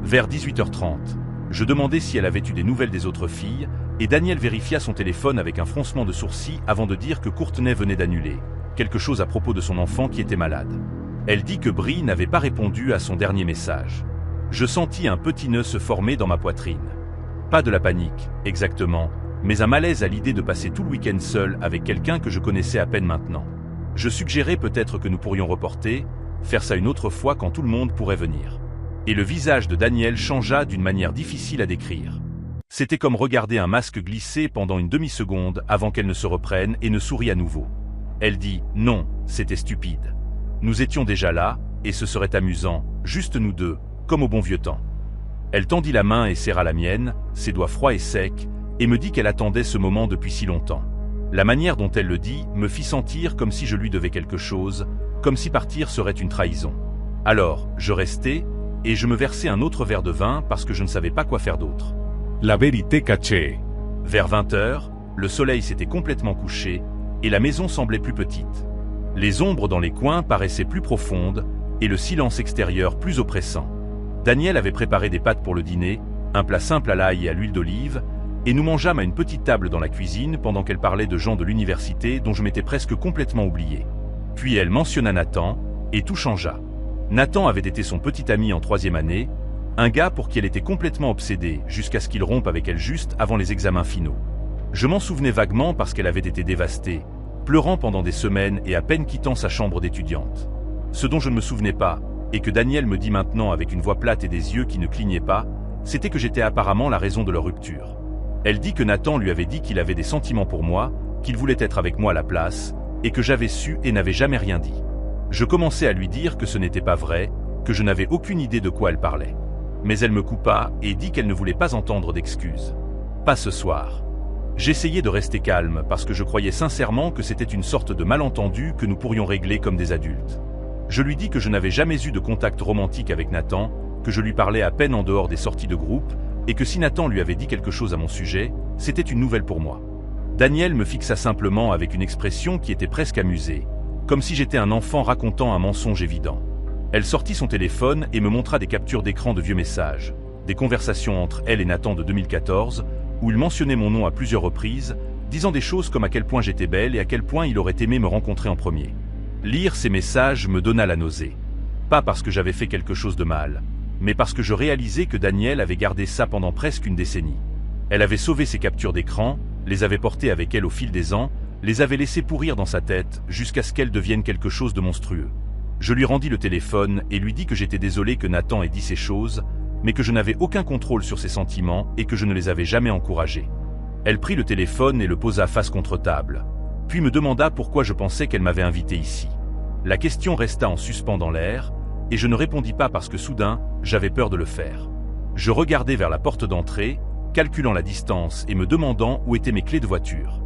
S1: Vers 18h30, je demandai si elle avait eu des nouvelles des autres filles, et Daniel vérifia son téléphone avec un froncement de sourcils avant de dire que Courtney venait d'annuler quelque chose à propos de son enfant qui était malade. Elle dit que Brie n'avait pas répondu à son dernier message. Je sentis un petit nœud se former dans ma poitrine. Pas de la panique, exactement, mais un malaise à l'idée de passer tout le week-end seul avec quelqu'un que je connaissais à peine maintenant. Je suggérais peut-être que nous pourrions reporter, faire ça une autre fois quand tout le monde pourrait venir. Et le visage de Daniel changea d'une manière difficile à décrire. C'était comme regarder un masque glisser pendant une demi-seconde avant qu'elle ne se reprenne et ne sourie à nouveau. Elle dit « Non, c'était stupide. Nous étions déjà là, et ce serait amusant, juste nous deux, comme au bon vieux temps. » Elle tendit la main et serra la mienne, ses doigts froids et secs, et me dit qu'elle attendait ce moment depuis si longtemps. La manière dont elle le dit me fit sentir comme si je lui devais quelque chose, comme si partir serait une trahison. Alors, je restai, et je me versai un autre verre de vin parce que je ne savais pas quoi faire d'autre.
S2: La vérité cachée.
S1: Vers 20h, le soleil s'était complètement couché, et la maison semblait plus petite. Les ombres dans les coins paraissaient plus profondes, et le silence extérieur plus oppressant. Daniel avait préparé des pâtes pour le dîner, un plat simple à l'ail et à l'huile d'olive, et nous mangeâmes à une petite table dans la cuisine pendant qu'elle parlait de gens de l'université dont je m'étais presque complètement oublié. Puis elle mentionna Nathan, et tout changea. Nathan avait été son petit ami en 3e année, un gars pour qui elle était complètement obsédée jusqu'à ce qu'il rompe avec elle juste avant les examens finaux. Je m'en souvenais vaguement parce qu'elle avait été dévastée, pleurant pendant des semaines et à peine quittant sa chambre d'étudiante. Ce dont je ne me souvenais pas, et que Daniel me dit maintenant avec une voix plate et des yeux qui ne clignaient pas, c'était que j'étais apparemment la raison de leur rupture. Elle dit que Nathan lui avait dit qu'il avait des sentiments pour moi, qu'il voulait être avec moi à la place, et que j'avais su et n'avais jamais rien dit. Je commençais à lui dire que ce n'était pas vrai, que je n'avais aucune idée de quoi elle parlait. Mais elle me coupa et dit qu'elle ne voulait pas entendre d'excuses. Pas ce soir. J'essayais de rester calme parce que je croyais sincèrement que c'était une sorte de malentendu que nous pourrions régler comme des adultes. Je lui dis que je n'avais jamais eu de contact romantique avec Nathan, que je lui parlais à peine en dehors des sorties de groupe, et que si Nathan lui avait dit quelque chose à mon sujet, c'était une nouvelle pour moi. Danielle me fixa simplement avec une expression qui était presque amusée, comme si j'étais un enfant racontant un mensonge évident. Elle sortit son téléphone et me montra des captures d'écran de vieux messages, des conversations entre elle et Nathan de 2014, où il mentionnait mon nom à plusieurs reprises, disant des choses comme à quel point j'étais belle et à quel point il aurait aimé me rencontrer en premier. Lire ces messages me donna la nausée. Pas parce que j'avais fait quelque chose de mal, mais parce que je réalisais que Danielle avait gardé ça pendant presque une décennie. Elle avait sauvé ses captures d'écran, les avait portées avec elle au fil des ans, les avait laissées pourrir dans sa tête jusqu'à ce qu'elles deviennent quelque chose de monstrueux. Je lui rendis le téléphone et lui dis que j'étais désolé que Nathan ait dit ces choses, mais que je n'avais aucun contrôle sur ses sentiments et que je ne les avais jamais encouragés. Elle prit le téléphone et le posa face contre table, puis me demanda pourquoi je pensais qu'elle m'avait invité ici. La question resta en suspens dans l'air, et je ne répondis pas parce que soudain, j'avais peur de le faire. Je regardais vers la porte d'entrée, calculant la distance et me demandant où étaient mes clés de voiture.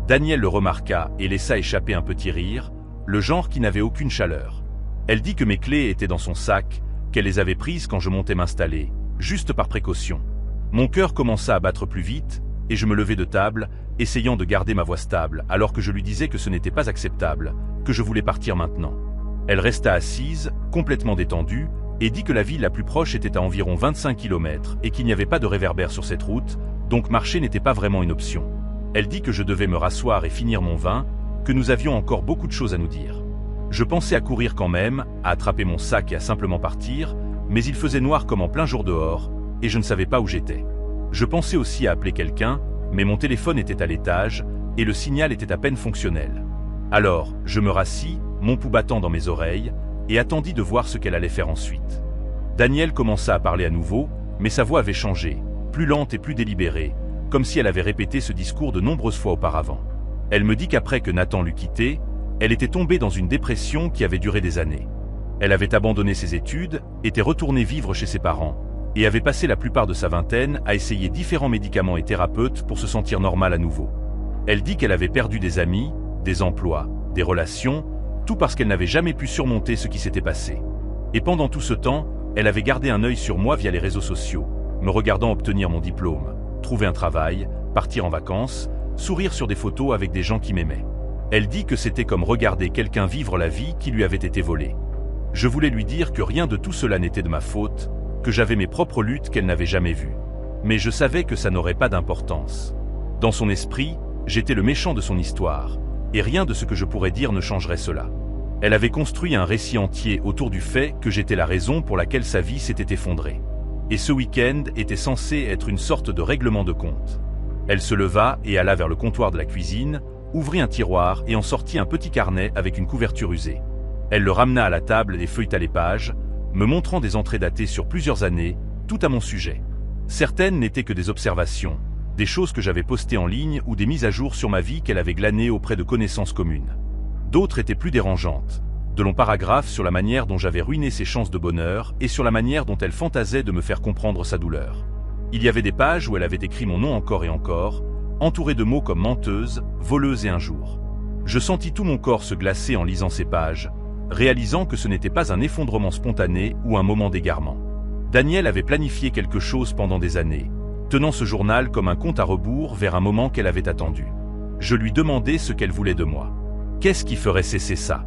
S1: Danielle le remarqua et laissa échapper un petit rire, le genre qui n'avait aucune chaleur. Elle dit que mes clés étaient dans son sac, qu'elle les avait prises quand je montais m'installer, juste par précaution. Mon cœur commença à battre plus vite, et je me levai de table, essayant de garder ma voix stable, alors que je lui disais que ce n'était pas acceptable, que je voulais partir maintenant. Elle resta assise, complètement détendue, et dit que la ville la plus proche était à environ 25 km et qu'il n'y avait pas de réverbère sur cette route, donc marcher n'était pas vraiment une option. Elle dit que je devais me rasseoir et finir mon vin, que nous avions encore beaucoup de choses à nous dire. Je pensais à courir quand même, à attraper mon sac et à simplement partir, mais il faisait noir comme en plein jour dehors, et je ne savais pas où j'étais. Je pensais aussi à appeler quelqu'un, mais mon téléphone était à l'étage, et le signal était à peine fonctionnel. Alors, je me rassis, mon pouls battant dans mes oreilles, et attendis de voir ce qu'elle allait faire ensuite. Danielle commença à parler à nouveau, mais sa voix avait changé, plus lente et plus délibérée, comme si elle avait répété ce discours de nombreuses fois auparavant. Elle me dit qu'après que Nathan l'eut quittée, elle était tombée dans une dépression qui avait duré des années. Elle avait abandonné ses études, était retournée vivre chez ses parents, et avait passé la plupart de sa vingtaine à essayer différents médicaments et thérapeutes pour se sentir normale à nouveau. Elle dit qu'elle avait perdu des amis, des emplois, des relations, tout parce qu'elle n'avait jamais pu surmonter ce qui s'était passé. Et pendant tout ce temps, elle avait gardé un œil sur moi via les réseaux sociaux, me regardant obtenir mon diplôme, trouver un travail, partir en vacances, sourire sur des photos avec des gens qui m'aimaient. Elle dit que c'était comme regarder quelqu'un vivre la vie qui lui avait été volée. Je voulais lui dire que rien de tout cela n'était de ma faute, que j'avais mes propres luttes qu'elle n'avait jamais vues. Mais je savais que ça n'aurait pas d'importance. Dans son esprit, j'étais le méchant de son histoire, et rien de ce que je pourrais dire ne changerait cela. Elle avait construit un récit entier autour du fait que j'étais la raison pour laquelle sa vie s'était effondrée. Et ce week-end était censé être une sorte de règlement de compte. Elle se leva et alla vers le comptoir de la cuisine, ouvrit un tiroir et en sortit un petit carnet avec une couverture usée. Elle le ramena à la table et feuilleta les pages, me montrant des entrées datées sur plusieurs années, tout à mon sujet. Certaines n'étaient que des observations, des choses que j'avais postées en ligne ou des mises à jour sur ma vie qu'elle avait glanées auprès de connaissances communes. D'autres étaient plus dérangeantes, de longs paragraphes sur la manière dont j'avais ruiné ses chances de bonheur et sur la manière dont elle fantasait de me faire comprendre sa douleur. Il y avait des pages où elle avait écrit mon nom encore et encore, entouré de mots comme menteuse, voleuse et un jour. Je sentis tout mon corps se glacer en lisant ces pages, réalisant que ce n'était pas un effondrement spontané ou un moment d'égarement. Danielle avait planifié quelque chose pendant des années, tenant ce journal comme un compte à rebours vers un moment qu'elle avait attendu. Je lui demandai ce qu'elle voulait de moi. Qu'est-ce qui ferait cesser ça?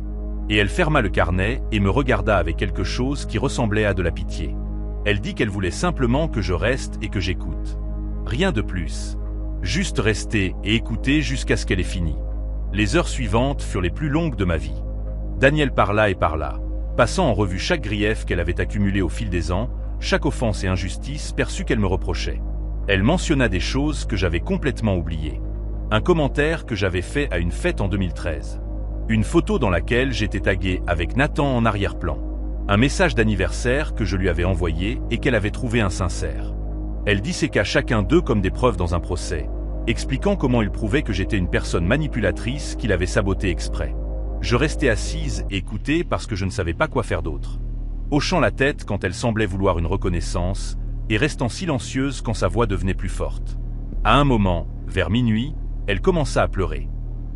S1: Et elle ferma le carnet et me regarda avec quelque chose qui ressemblait à de la pitié. Elle dit qu'elle voulait simplement que je reste et que j'écoute. Rien de plus. Juste rester et écouter jusqu'à ce qu'elle ait fini. Les heures suivantes furent les plus longues de ma vie. Danielle parla et parla, passant en revue chaque grief qu'elle avait accumulé au fil des ans, chaque offense et injustice perçue qu'elle me reprochait. Elle mentionna des choses que j'avais complètement oubliées. Un commentaire que j'avais fait à une fête en 2013. Une photo dans laquelle j'étais tagué avec Nathan en arrière-plan. Un message d'anniversaire que je lui avais envoyé et qu'elle avait trouvé insincère. Elle disséqua chacun d'eux comme des preuves dans un procès, expliquant comment il prouvait que j'étais une personne manipulatrice qu'il avait sabotée exprès. Je restais assise et écoutais parce que je ne savais pas quoi faire d'autre. Hochant la tête quand elle semblait vouloir une reconnaissance, et restant silencieuse quand sa voix devenait plus forte. À un moment, vers minuit, elle commença à pleurer.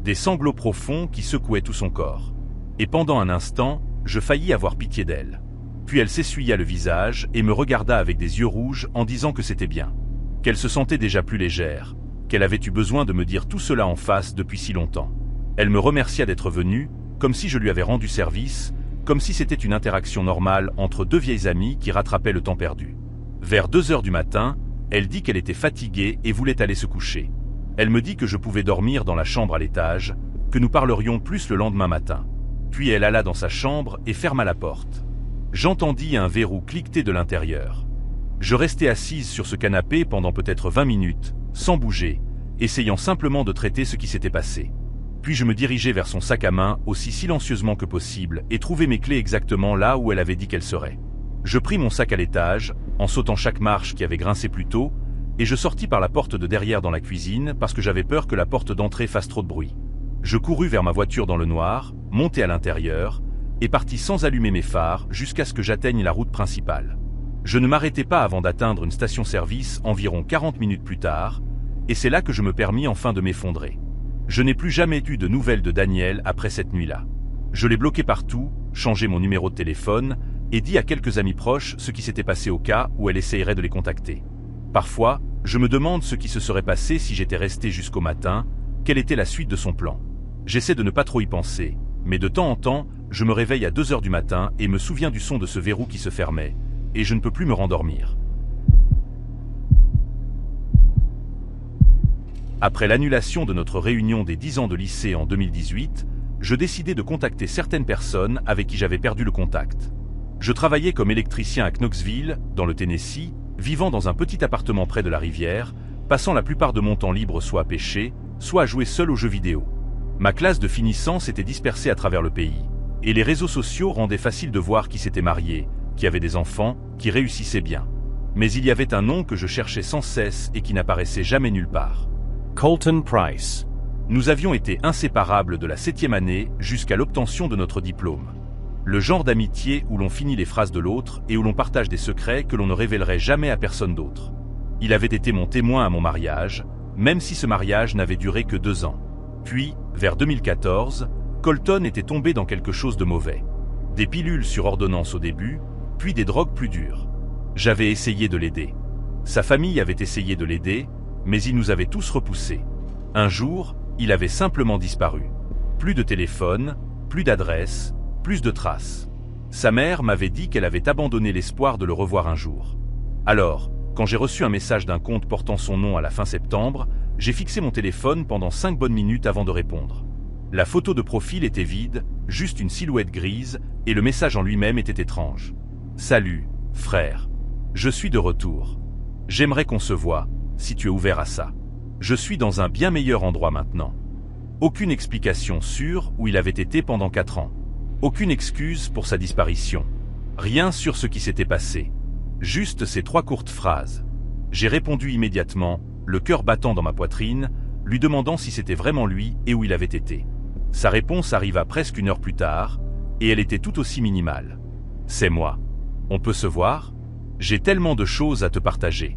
S1: Des sanglots profonds qui secouaient tout son corps. Et pendant un instant, je faillis avoir pitié d'elle. Puis elle s'essuya le visage et me regarda avec des yeux rouges en disant que c'était bien. Qu'elle se sentait déjà plus légère, qu'elle avait eu besoin de me dire tout cela en face depuis si longtemps. Elle me remercia d'être venue, comme si je lui avais rendu service, comme si c'était une interaction normale entre deux vieilles amies qui rattrapaient le temps perdu. Vers 2 heures du matin, elle dit qu'elle était fatiguée et voulait aller se coucher. Elle me dit que je pouvais dormir dans la chambre à l'étage, que nous parlerions plus le lendemain matin. Puis elle alla dans sa chambre et ferma la porte. J'entendis un verrou cliqueter de l'intérieur. Je restai assise sur ce canapé pendant peut-être 20 minutes, sans bouger, essayant simplement de traiter ce qui s'était passé. Puis je me dirigeai vers son sac à main aussi silencieusement que possible et trouvai mes clés exactement là où elle avait dit qu'elles seraient. Je pris mon sac à l'étage, en sautant chaque marche qui avait grincé plus tôt, et je sortis par la porte de derrière dans la cuisine parce que j'avais peur que la porte d'entrée fasse trop de bruit. Je courus vers ma voiture dans le noir, montai à l'intérieur, et partis sans allumer mes phares jusqu'à ce que j'atteigne la route principale. Je ne m'arrêtai pas avant d'atteindre une station-service environ 40 minutes plus tard, et c'est là que je me permis enfin de m'effondrer. Je n'ai plus jamais eu de nouvelles de Daniel après cette nuit-là. Je l'ai bloqué partout, changé mon numéro de téléphone, et dit à quelques amis proches ce qui s'était passé au cas où elle essayerait de les contacter. Parfois, je me demande ce qui se serait passé si j'étais resté jusqu'au matin, quelle était la suite de son plan. J'essaie de ne pas trop y penser, mais de temps en temps, je me réveille à 2 heures du matin et me souviens du son de ce verrou qui se fermait, et je ne peux plus me rendormir. Après l'annulation de notre réunion des 10 ans de lycée en 2018, je décidai de contacter certaines personnes avec qui j'avais perdu le contact. Je travaillais comme électricien à Knoxville, dans le Tennessee, vivant dans un petit appartement près de la rivière, passant la plupart de mon temps libre soit à pêcher, soit à jouer seul aux jeux vidéo. Ma classe de finissants s'était dispersée à travers le pays, et les réseaux sociaux rendaient facile de voir qui s'était marié, qui avait des enfants, qui réussissait bien. Mais il y avait un nom que je cherchais sans cesse et qui n'apparaissait jamais nulle part.
S2: Colton Price.
S1: Nous avions été inséparables de la 7e année jusqu'à l'obtention de notre diplôme. Le genre d'amitié où l'on finit les phrases de l'autre et où l'on partage des secrets que l'on ne révélerait jamais à personne d'autre. Il avait été mon témoin à mon mariage, même si ce mariage n'avait duré que 2 ans. Puis, vers 2014, Colton était tombé dans quelque chose de mauvais. Des pilules sur ordonnance au début, puis des drogues plus dures. J'avais essayé de l'aider. Sa famille avait essayé de l'aider, mais il nous avait tous repoussés. Un jour, il avait simplement disparu. Plus de téléphone, plus d'adresse, plus de traces. Sa mère m'avait dit qu'elle avait abandonné l'espoir de le revoir un jour. Alors, quand j'ai reçu un message d'un compte portant son nom à la fin septembre, j'ai fixé mon téléphone pendant 5 bonnes minutes avant de répondre. La photo de profil était vide, juste une silhouette grise, et le message en lui-même était étrange. « Salut, frère. Je suis de retour. J'aimerais qu'on se voie, si tu es ouvert à ça. Je suis dans un bien meilleur endroit maintenant. » Aucune explication sûre où il avait été pendant 4 ans. Aucune excuse pour sa disparition. Rien sur ce qui s'était passé. Juste ces 3 courtes phrases. J'ai répondu immédiatement, le cœur battant dans ma poitrine, lui demandant si c'était vraiment lui et où il avait été. Sa réponse arriva presque 1 heure plus tard, et elle était tout aussi minimale. « C'est moi. On peut se voir ? J'ai tellement de choses à te partager. »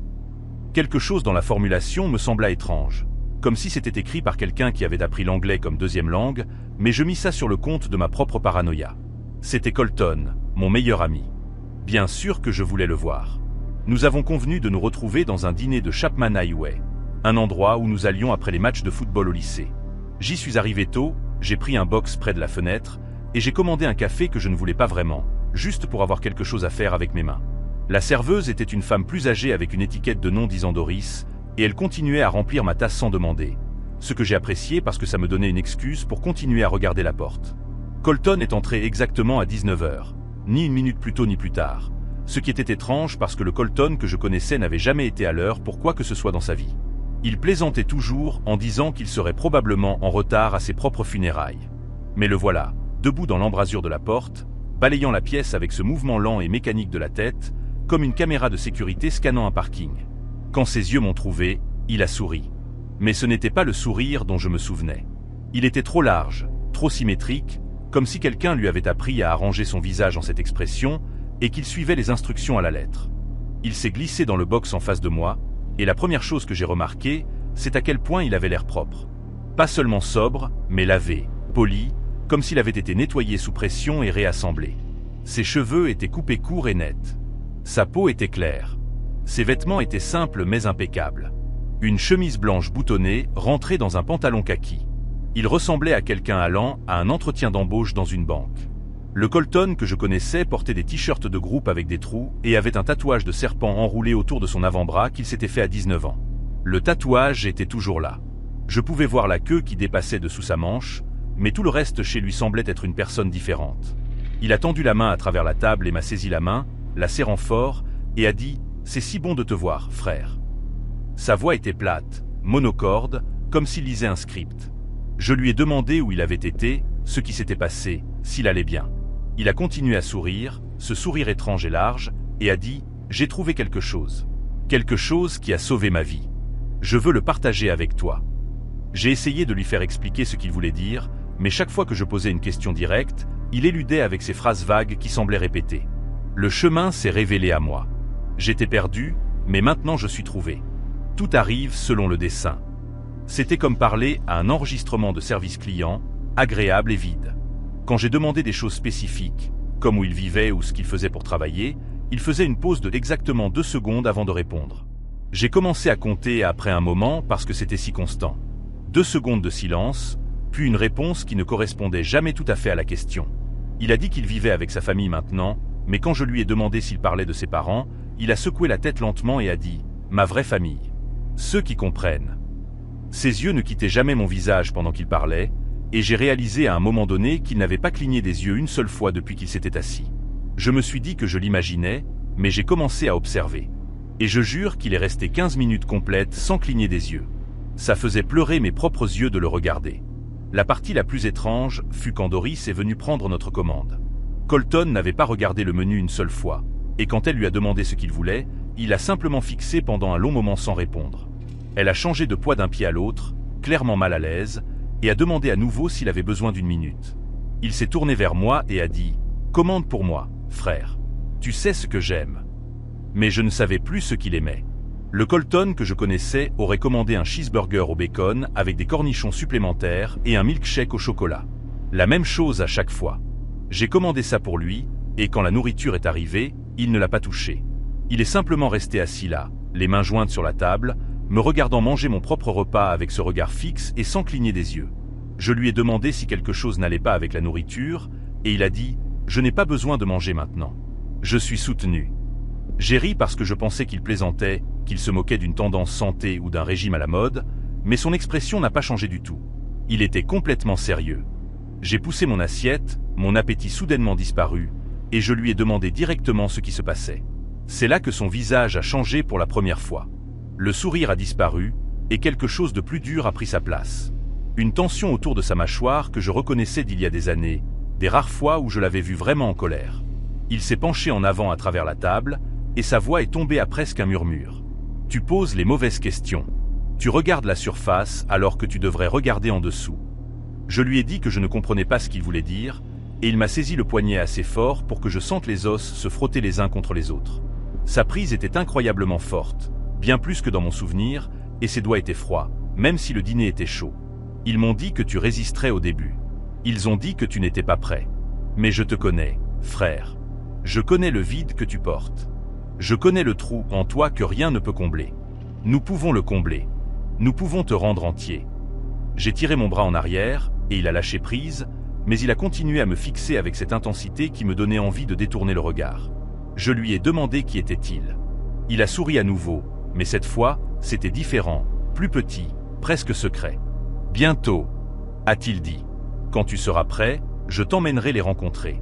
S1: Quelque chose dans la formulation me sembla étrange, comme si c'était écrit par quelqu'un qui avait appris l'anglais comme 2e langue, mais je mis ça sur le compte de ma propre paranoïa. C'était Colton, mon meilleur ami. Bien sûr que je voulais le voir. Nous avons convenu de nous retrouver dans un dîner de Chapman Highway, un endroit où nous allions après les matchs de football au lycée. J'y suis arrivé tôt, j'ai pris un box près de la fenêtre, et j'ai commandé un café que je ne voulais pas vraiment, juste pour avoir quelque chose à faire avec mes mains. La serveuse était une femme plus âgée avec une étiquette de nom disant Doris, et elle continuait à remplir ma tasse sans demander. Ce que j'ai apprécié parce que ça me donnait une excuse pour continuer à regarder la porte. Colton est entré exactement à 19 h, ni 1 minute plus tôt ni plus tard. Ce qui était étrange parce que le Colton que je connaissais n'avait jamais été à l'heure pour quoi que ce soit dans sa vie. Il plaisantait toujours en disant qu'il serait probablement en retard à ses propres funérailles. Mais le voilà, debout dans l'embrasure de la porte, balayant la pièce avec ce mouvement lent et mécanique de la tête, comme une caméra de sécurité scannant un parking. Quand ses yeux m'ont trouvé, il a souri. Mais ce n'était pas le sourire dont je me souvenais. Il était trop large, trop symétrique, comme si quelqu'un lui avait appris à arranger son visage en cette expression et qu'il suivait les instructions à la lettre. Il s'est glissé dans le box en face de moi, et la première chose que j'ai remarquée, c'est à quel point il avait l'air propre. Pas seulement sobre, mais lavé, poli, comme s'il avait été nettoyé sous pression et réassemblé. Ses cheveux étaient coupés courts et nets. Sa peau était claire. Ses vêtements étaient simples mais impeccables. Une chemise blanche boutonnée rentrait dans un pantalon kaki. Il ressemblait à quelqu'un allant à un entretien d'embauche dans une banque. Le Colton que je connaissais portait des t-shirts de groupe avec des trous et avait un tatouage de serpent enroulé autour de son avant-bras qu'il s'était fait à 19 ans. Le tatouage était toujours là. Je pouvais voir la queue qui dépassait dessous sa manche, mais tout le reste chez lui semblait être une personne différente. Il a tendu la main à travers la table et m'a saisi la main, la serrant fort, et a dit « C'est si bon de te voir, frère ». Sa voix était plate, monocorde, comme s'il lisait un script. Je lui ai demandé où il avait été, ce qui s'était passé, s'il allait bien. Il a continué à sourire, ce sourire étrange et large, et a dit « J'ai trouvé quelque chose. Quelque chose qui a sauvé ma vie. Je veux le partager avec toi. » J'ai essayé de lui faire expliquer ce qu'il voulait dire, mais chaque fois que je posais une question directe, il éludait avec ces phrases vagues qui semblaient répéter. Le chemin s'est révélé à moi. J'étais perdu, mais maintenant je suis trouvé. Tout arrive selon le dessein. C'était comme parler à un enregistrement de service client, agréable et vide. Quand j'ai demandé des choses spécifiques, comme où il vivait ou ce qu'il faisait pour travailler, il faisait une pause de exactement 2 secondes avant de répondre. J'ai commencé à compter après un moment parce que c'était si constant. 2 secondes de silence, puis une réponse qui ne correspondait jamais tout à fait à la question. Il a dit qu'il vivait avec sa famille maintenant, mais quand je lui ai demandé s'il parlait de ses parents, il a secoué la tête lentement et a dit « Ma vraie famille. Ceux qui comprennent. » Ses yeux ne quittaient jamais mon visage pendant qu'il parlait, et j'ai réalisé à un moment donné qu'il n'avait pas cligné des yeux une seule fois depuis qu'il s'était assis. Je me suis dit que je l'imaginais, mais j'ai commencé à observer. Et je jure qu'il est resté 15 minutes complètes sans cligner des yeux. Ça faisait pleurer mes propres yeux de le regarder. La partie la plus étrange fut quand Doris est venue prendre notre commande. Colton n'avait pas regardé le menu une seule fois, et quand elle lui a demandé ce qu'il voulait, il l'a simplement fixé pendant un long moment sans répondre. Elle a changé de poids d'un pied à l'autre, clairement mal à l'aise, et a demandé à nouveau s'il avait besoin d'une minute. Il s'est tourné vers moi et a dit « Commande pour moi, frère. Tu sais ce que j'aime. » Mais je ne savais plus ce qu'il aimait. Le Colton que je connaissais aurait commandé un cheeseburger au bacon avec des cornichons supplémentaires et un milkshake au chocolat. La même chose à chaque fois. J'ai commandé ça pour lui, et quand la nourriture est arrivée, il ne l'a pas touché. Il est simplement resté assis là, les mains jointes sur la table, me regardant manger mon propre repas avec ce regard fixe et sans cligner des yeux. Je lui ai demandé si quelque chose n'allait pas avec la nourriture, et il a dit « Je n'ai pas besoin de manger maintenant. Je suis soutenu. » J'ai ri parce que je pensais qu'il plaisantait, qu'il se moquait d'une tendance santé ou d'un régime à la mode, mais son expression n'a pas changé du tout. Il était complètement sérieux. J'ai poussé mon assiette, mon appétit soudainement disparu, et je lui ai demandé directement ce qui se passait. C'est là que son visage a changé pour la première fois. Le sourire a disparu, et quelque chose de plus dur a pris sa place. Une tension autour de sa mâchoire que je reconnaissais d'il y a des années, des rares fois où je l'avais vu vraiment en colère. Il s'est penché en avant à travers la table, et sa voix est tombée à presque un murmure. « Tu poses les mauvaises questions. Tu regardes la surface alors que tu devrais regarder en dessous. » Je lui ai dit que je ne comprenais pas ce qu'il voulait dire, et il m'a saisi le poignet assez fort pour que je sente les os se frotter les uns contre les autres. Sa prise était incroyablement forte, bien plus que dans mon souvenir, et ses doigts étaient froids, même si le dîner était chaud. Ils m'ont dit que tu résisterais au début. Ils ont dit que tu n'étais pas prêt. Mais je te connais, frère. Je connais le vide que tu portes. Je connais le trou en toi que rien ne peut combler. Nous pouvons le combler. Nous pouvons te rendre entier. J'ai tiré mon bras en arrière, et il a lâché prise, mais il a continué à me fixer avec cette intensité qui me donnait envie de détourner le regard. Je lui ai demandé qui était-il. Il a souri à nouveau, mais cette fois, c'était différent, plus petit, presque secret. « Bientôt », a-t-il dit. « Quand tu seras prêt, je t'emmènerai les rencontrer. »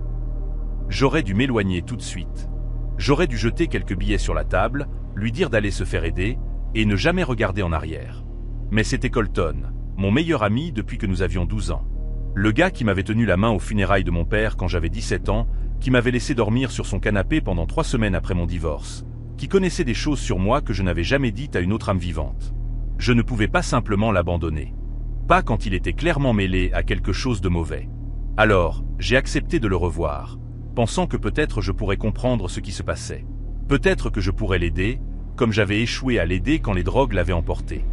S1: J'aurais dû m'éloigner tout de suite. J'aurais dû jeter quelques billets sur la table, lui dire d'aller se faire aider, et ne jamais regarder en arrière. Mais c'était Colton, mon meilleur ami depuis que nous avions 12 ans. Le gars qui m'avait tenu la main aux funérailles de mon père quand j'avais 17 ans, qui m'avait laissé dormir sur son canapé pendant 3 semaines après mon divorce, qui connaissait des choses sur moi que je n'avais jamais dites à une autre âme vivante. Je ne pouvais pas simplement l'abandonner. Pas quand il était clairement mêlé à quelque chose de mauvais. Alors, j'ai accepté de le revoir, pensant que peut-être je pourrais comprendre ce qui se passait. Peut-être que je pourrais l'aider, comme j'avais échoué à l'aider quand les drogues l'avaient emporté.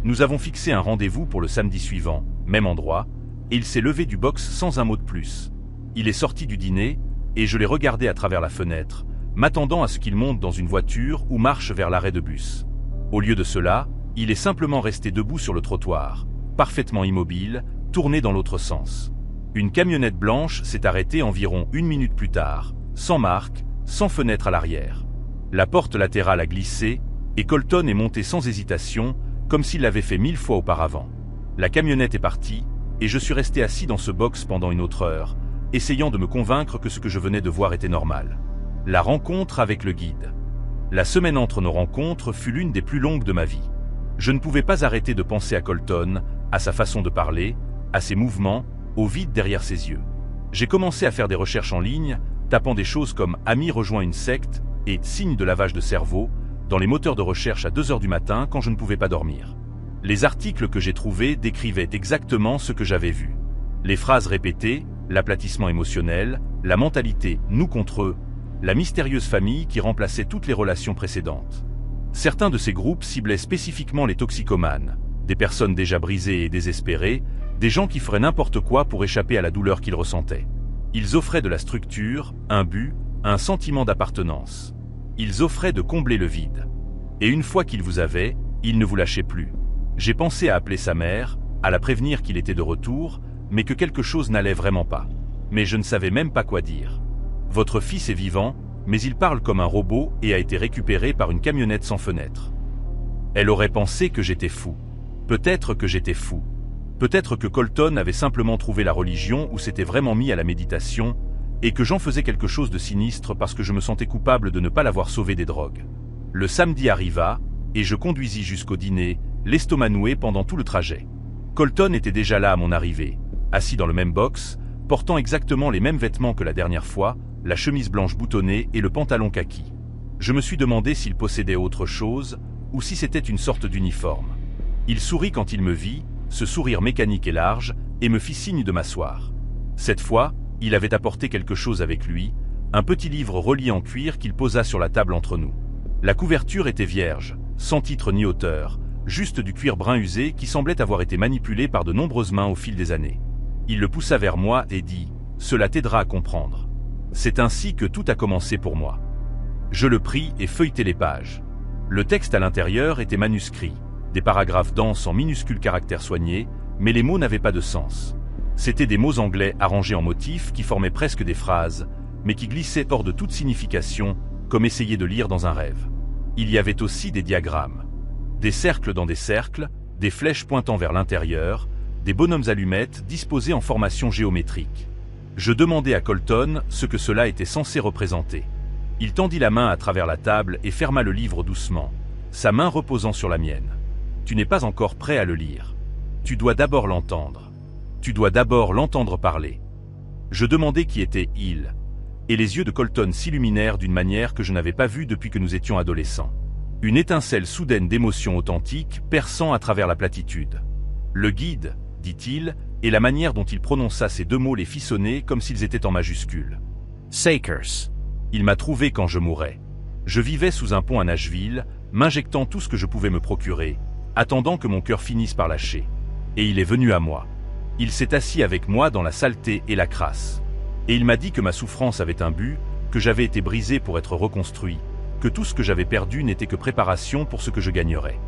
S1: Nous avons fixé un rendez-vous pour le samedi suivant, même endroit, et il s'est levé du box sans un mot de plus. Il est sorti du dîner, et je l'ai regardé à travers la fenêtre, m'attendant à ce qu'il monte dans une voiture ou marche vers l'arrêt de bus. Au lieu de cela, il est simplement resté debout sur le trottoir, parfaitement immobile, tourné dans l'autre sens. Une camionnette blanche s'est arrêtée environ 1 minute plus tard, sans marque, sans fenêtre à l'arrière. La porte latérale a glissé, et Colton est monté sans hésitation, comme s'il l'avait fait 1000 fois auparavant. La camionnette est partie, et je suis resté assis dans ce box pendant une autre heure, essayant de me convaincre que ce que je venais de voir était normal. La rencontre avec le guide. La semaine entre nos rencontres fut l'une des plus longues de ma vie. Je ne pouvais pas arrêter de penser à Colton, à sa façon de parler, à ses mouvements, au vide derrière ses yeux. J'ai commencé à faire des recherches en ligne, tapant des choses comme « Ami rejoint une secte » et « Signe de lavage de cerveau » dans les moteurs de recherche à 2 heures du matin quand je ne pouvais pas dormir. Les articles que j'ai trouvés décrivaient exactement ce que j'avais vu. Les phrases répétées, l'aplatissement émotionnel, la mentalité « nous contre eux », la mystérieuse famille qui remplaçait toutes les relations précédentes. Certains de ces groupes ciblaient spécifiquement les toxicomanes, des personnes déjà brisées et désespérées, des gens qui feraient n'importe quoi pour échapper à la douleur qu'ils ressentaient. Ils offraient de la structure, un but, un sentiment d'appartenance. Ils offraient de combler le vide. Et une fois qu'ils vous avaient, ils ne vous lâchaient plus. J'ai pensé à appeler sa mère, à la prévenir qu'il était de retour, mais que quelque chose n'allait vraiment pas. Mais je ne savais même pas quoi dire. Votre fils est vivant, mais il parle comme un robot et a été récupéré par une camionnette sans fenêtre. Elle aurait pensé que j'étais fou. Peut-être que j'étais fou. Peut-être que Colton avait simplement trouvé la religion ou s'était vraiment mis à la méditation, et que j'en faisais quelque chose de sinistre parce que je me sentais coupable de ne pas l'avoir sauvé des drogues. Le samedi arriva, et je conduisis jusqu'au dîner, l'estomac noué pendant tout le trajet. Colton était déjà là à mon arrivée, assis dans le même box, portant exactement les mêmes vêtements que la dernière fois, la chemise blanche boutonnée et le pantalon kaki. Je me suis demandé s'il possédait autre chose, ou si c'était une sorte d'uniforme. Il sourit quand il me vit, ce sourire mécanique et large, et me fit signe de m'asseoir. Cette fois, il avait apporté quelque chose avec lui, un petit livre relié en cuir qu'il posa sur la table entre nous. La couverture était vierge, sans titre ni auteur, juste du cuir brun usé qui semblait avoir été manipulé par de nombreuses mains au fil des années. Il le poussa vers moi et dit « Cela t'aidera à comprendre ». C'est ainsi que tout a commencé pour moi. Je le pris et feuilletai les pages. Le texte à l'intérieur était manuscrit, des paragraphes denses en minuscules caractères soignés, mais les mots n'avaient pas de sens. C'étaient des mots anglais arrangés en motifs qui formaient presque des phrases, mais qui glissaient hors de toute signification, comme essayer de lire dans un rêve. Il y avait aussi des diagrammes. Des cercles dans des cercles, des flèches pointant vers l'intérieur, des bonhommes allumettes disposés en formation géométrique. Je demandai à Colton ce que cela était censé représenter. Il tendit la main à travers la table et ferma le livre doucement, sa main reposant sur la mienne. « Tu n'es pas encore prêt à le lire. Tu dois d'abord l'entendre. Tu dois d'abord l'entendre parler. » Je demandai qui était « il », et les yeux de Colton s'illuminèrent d'une manière que je n'avais pas vue depuis que nous étions adolescents. Une étincelle soudaine d'émotion authentique perçant à travers la platitude. « Le guide », dit-il, et la manière dont il prononça ces 2 mots les fit sonner comme s'ils étaient en majuscules. Sakers. Il m'a trouvé quand je mourais. Je vivais sous un pont à Nashville, m'injectant tout ce que je pouvais me procurer, attendant que mon cœur finisse par lâcher. Et il est venu à moi. Il s'est assis avec moi dans la saleté et la crasse. Et il m'a dit que ma souffrance avait un but, que j'avais été brisé pour être reconstruit, que tout ce que j'avais perdu n'était que préparation pour ce que je gagnerais.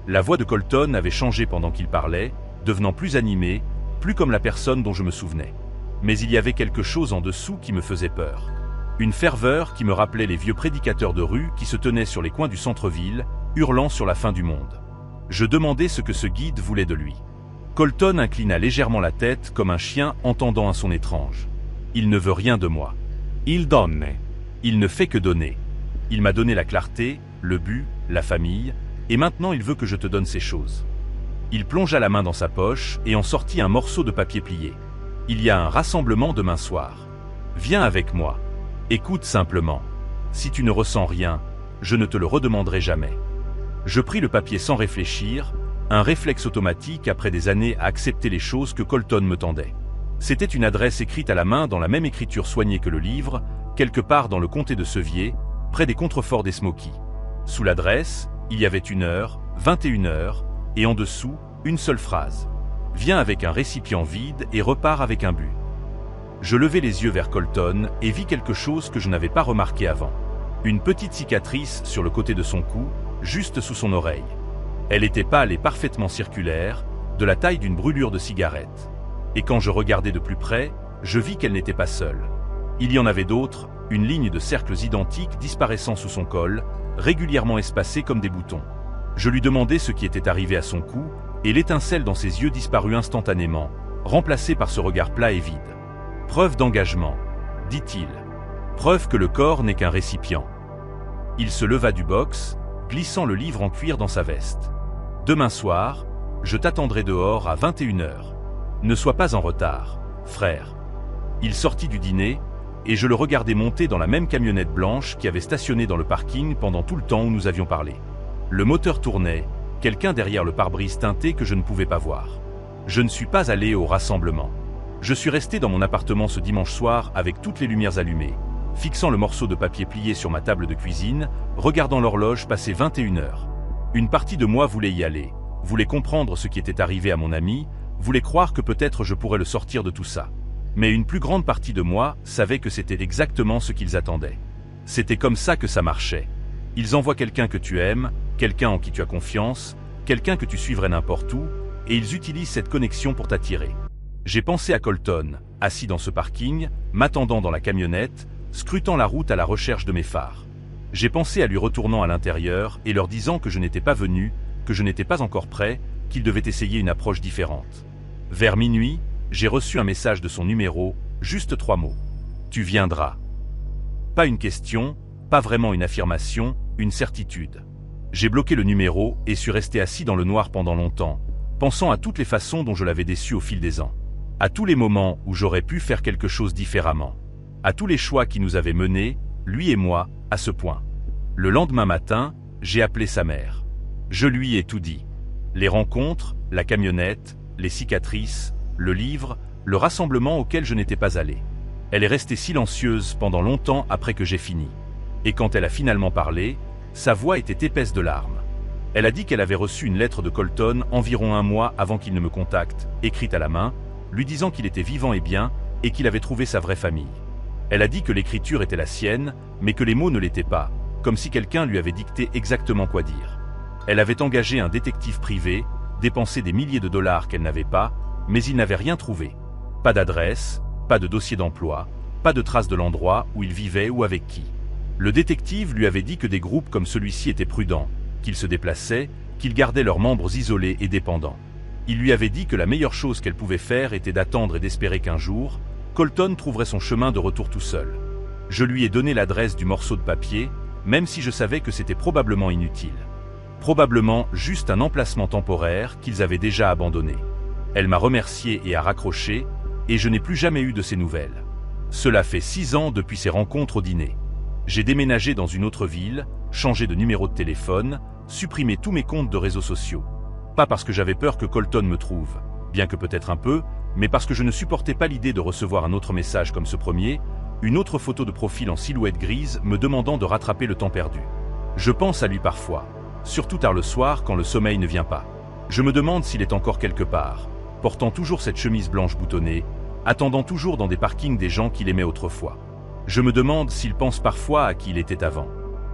S1: La voix de Colton avait changé pendant qu'il parlait, devenant plus animée, plus comme la personne dont je me souvenais. Mais il y avait quelque chose en dessous qui me faisait peur. Une ferveur qui me rappelait les vieux prédicateurs de rue qui se tenaient sur les coins du centre-ville, hurlant sur la fin du monde. Je demandai ce que ce guide voulait de lui. Colton inclina légèrement la tête comme un chien entendant un son étrange. Il ne veut rien de moi. Il donne. Il ne fait que donner. Il m'a donné la clarté, le but, la famille, et maintenant il veut que je te donne ces choses. Il plongea la main dans sa poche et en sortit un morceau de papier plié. Il y a un rassemblement demain soir. Viens avec moi. Écoute simplement. Si tu ne ressens rien, je ne te le redemanderai jamais. Je pris le papier sans réfléchir, Un réflexe automatique après des années à accepter les choses que Colton me tendait. C'était une adresse écrite à la main dans la même écriture soignée que le livre, quelque part dans le comté de Sevier, près des contreforts des Smokies. Sous l'adresse, il y avait 1 heure, 21 heures, et en dessous, une seule phrase. Viens avec un récipient vide et repars avec un but. Je levai les yeux vers Colton et vis quelque chose que je n'avais pas remarqué avant. Une petite cicatrice sur le côté de son cou, juste sous son oreille. Elle était pâle et parfaitement circulaire, de la taille d'une brûlure de cigarette. Et quand je regardais de plus près, je vis qu'elle n'était pas seule. Il y en avait d'autres, une ligne de cercles identiques disparaissant sous son col, régulièrement espacés comme des boutons. Je lui demandai ce qui était arrivé à son cou, et l'étincelle dans ses yeux disparut instantanément, remplacée par ce regard plat et vide. Preuve d'engagement, dit-il. Preuve que le corps n'est qu'un récipient. Il se leva du box, glissant le livre en cuir dans sa veste. Demain soir, je t'attendrai dehors à 21 heures. Ne sois pas en retard, frère. Il sortit du dîner, et je le regardai monter dans la même camionnette blanche qui avait stationné dans le parking pendant tout le temps où nous avions parlé. Le moteur tournait, quelqu'un derrière le pare-brise teinté que je ne pouvais pas voir. Je ne suis pas allé au rassemblement. Je suis resté dans mon appartement ce dimanche soir avec toutes les lumières allumées, fixant le morceau de papier plié sur ma table de cuisine, regardant l'horloge passer 21 heures. Une partie de moi voulait y aller, voulait comprendre ce qui était arrivé à mon ami, voulait croire que peut-être je pourrais le sortir de tout ça. Mais une plus grande partie de moi savait que c'était exactement ce qu'ils attendaient. C'était comme ça que ça marchait. Ils envoient quelqu'un que tu aimes, quelqu'un en qui tu as confiance, quelqu'un que tu suivrais n'importe où, et ils utilisent cette connexion pour t'attirer. J'ai pensé à Colton, assis dans ce parking, m'attendant dans la camionnette, scrutant la route à la recherche de mes phares. J'ai pensé à lui retournant à l'intérieur et leur disant que je n'étais pas venu, que je n'étais pas encore prêt, qu'il devait essayer une approche différente. Vers minuit, j'ai reçu un message de son numéro, juste 3 mots. Tu viendras. Pas une question, pas vraiment une affirmation, une certitude. J'ai bloqué le numéro et suis resté assis dans le noir pendant longtemps, pensant à toutes les façons dont je l'avais déçu au fil des ans. À tous les moments où j'aurais pu faire quelque chose différemment. À tous les choix qui nous avaient menés, lui et moi, à ce point. Le lendemain matin, j'ai appelé sa mère. Je lui ai tout dit. Les rencontres, la camionnette, les cicatrices, le livre, le rassemblement auquel je n'étais pas allé. Elle est restée silencieuse pendant longtemps après que j'ai fini. Et quand elle a finalement parlé, sa voix était épaisse de larmes. Elle a dit qu'elle avait reçu une lettre de Colton environ 1 mois avant qu'il ne me contacte, écrite à la main, lui disant qu'il était vivant et bien, et qu'il avait trouvé sa vraie famille. Elle a dit que l'écriture était la sienne, mais que les mots ne l'étaient pas, comme si quelqu'un lui avait dicté exactement quoi dire. Elle avait engagé un détective privé, dépensé des milliers de dollars qu'elle n'avait pas, mais il n'avait rien trouvé. Pas d'adresse, pas de dossier d'emploi, pas de trace de l'endroit où il vivait ou avec qui. Le détective lui avait dit que des groupes comme celui-ci étaient prudents, qu'ils se déplaçaient, qu'ils gardaient leurs membres isolés et dépendants. Il lui avait dit que la meilleure chose qu'elle pouvait faire était d'attendre et d'espérer qu'un jour, Colton trouverait son chemin de retour tout seul. Je lui ai donné l'adresse du morceau de papier, même si je savais que c'était probablement inutile. Probablement juste un emplacement temporaire qu'ils avaient déjà abandonné. Elle m'a remercié et a raccroché, et je n'ai plus jamais eu de ses nouvelles. Cela fait 6 ans depuis ces rencontres au dîner. J'ai déménagé dans une autre ville, changé de numéro de téléphone, supprimé tous mes comptes de réseaux sociaux. Pas parce que j'avais peur que Colton me trouve, bien que peut-être un peu, mais parce que je ne supportais pas l'idée de recevoir un autre message comme ce premier, une autre photo de profil en silhouette grise me demandant de rattraper le temps perdu. Je pense à lui parfois, surtout tard le soir quand le sommeil ne vient pas. Je me demande s'il est encore quelque part, portant toujours cette chemise blanche boutonnée, attendant toujours dans des parkings des gens qu'il aimait autrefois. Je me demande s'il pense parfois à qui il était avant.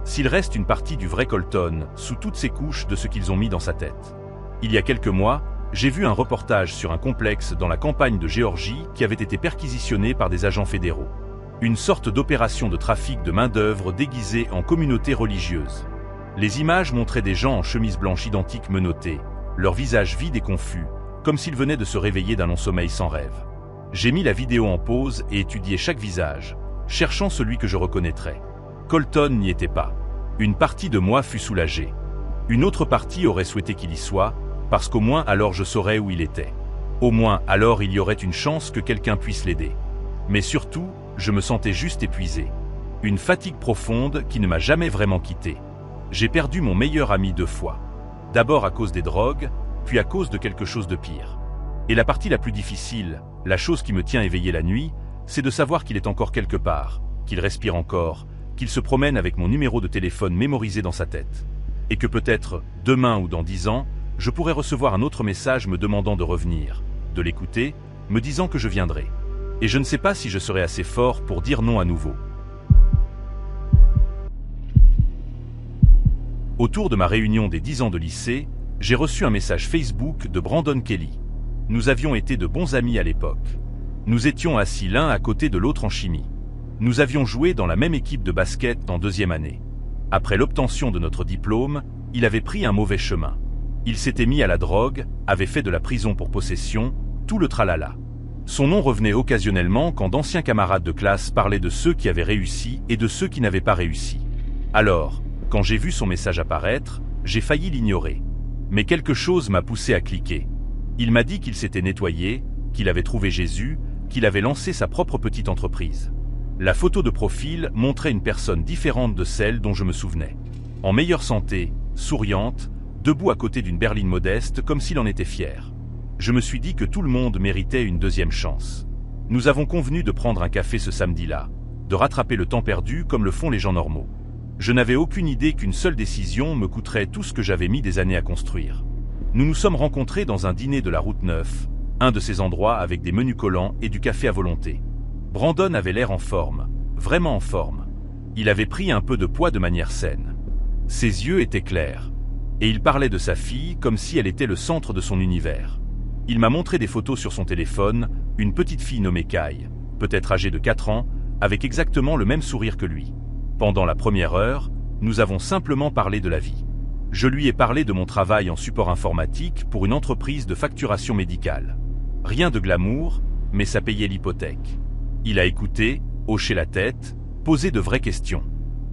S1: S'il reste une partie du vrai Colton sous toutes ces couches de ce qu'ils ont mis dans sa tête. Il y a quelques mois, j'ai vu un reportage sur un complexe dans la campagne de Géorgie qui avait été perquisitionné par des agents fédéraux. Une sorte d'opération de trafic de main-d'œuvre déguisée en communauté religieuse. Les images montraient des gens en chemise blanche identique menottés, leurs visages vides et confus, comme s'ils venaient de se réveiller d'un long sommeil sans rêve. J'ai mis la vidéo en pause et étudié chaque visage, cherchant celui que je reconnaîtrais. Colton n'y était pas. Une partie de moi fut soulagée. Une autre partie aurait souhaité qu'il y soit, parce qu'au moins alors je saurais où il était. Au moins alors il y aurait une chance que quelqu'un puisse l'aider. Mais surtout, je me sentais juste épuisé. Une fatigue profonde qui ne m'a jamais vraiment quitté. J'ai perdu mon meilleur ami 2 fois. D'abord à cause des drogues, puis à cause de quelque chose de pire. Et la partie la plus difficile, la chose qui me tient éveillé la nuit, c'est de savoir qu'il est encore quelque part, qu'il respire encore, qu'il se promène avec mon numéro de téléphone mémorisé dans sa tête. Et que peut-être, demain ou dans 10 ans, je pourrais recevoir un autre message me demandant de revenir, de l'écouter, me disant que je viendrai. Et je ne sais pas si je serai assez fort pour dire non à nouveau. Autour de ma réunion des 10 ans de lycée, j'ai reçu un message Facebook de Brandon Kelly. Nous avions été de bons amis à l'époque. Nous étions assis l'un à côté de l'autre en chimie. Nous avions joué dans la même équipe de basket en 2e année. Après l'obtention de notre diplôme, il avait pris un mauvais chemin. Il s'était mis à la drogue, avait fait de la prison pour possession, tout le tralala. Son nom revenait occasionnellement quand d'anciens camarades de classe parlaient de ceux qui avaient réussi et de ceux qui n'avaient pas réussi. Alors, quand j'ai vu son message apparaître, j'ai failli l'ignorer. Mais quelque chose m'a poussé à cliquer. Il m'a dit qu'il s'était nettoyé, qu'il avait trouvé Jésus, qu'il avait lancé sa propre petite entreprise. La photo de profil montrait une personne différente de celle dont je me souvenais. En meilleure santé, souriante, debout à côté d'une berline modeste comme s'il en était fier. Je me suis dit que tout le monde méritait une deuxième chance. Nous avons convenu de prendre un café ce samedi-là, de rattraper le temps perdu comme le font les gens normaux. Je n'avais aucune idée qu'une seule décision me coûterait tout ce que j'avais mis des années à construire. Nous nous sommes rencontrés dans un dîner de la route 9, un de ces endroits avec des menus collants et du café à volonté. Brandon avait l'air en forme, vraiment en forme. Il avait pris un peu de poids de manière saine. Ses yeux étaient clairs. Et il parlait de sa fille comme si elle était le centre de son univers. Il m'a montré des photos sur son téléphone, une petite fille nommée Kai, peut-être âgée de 4 ans, avec exactement le même sourire que lui. Pendant la première heure, nous avons simplement parlé de la vie. Je lui ai parlé de mon travail en support informatique pour une entreprise de facturation médicale. Rien de glamour, mais ça payait l'hypothèque. Il a écouté, hoché la tête, posé de vraies questions.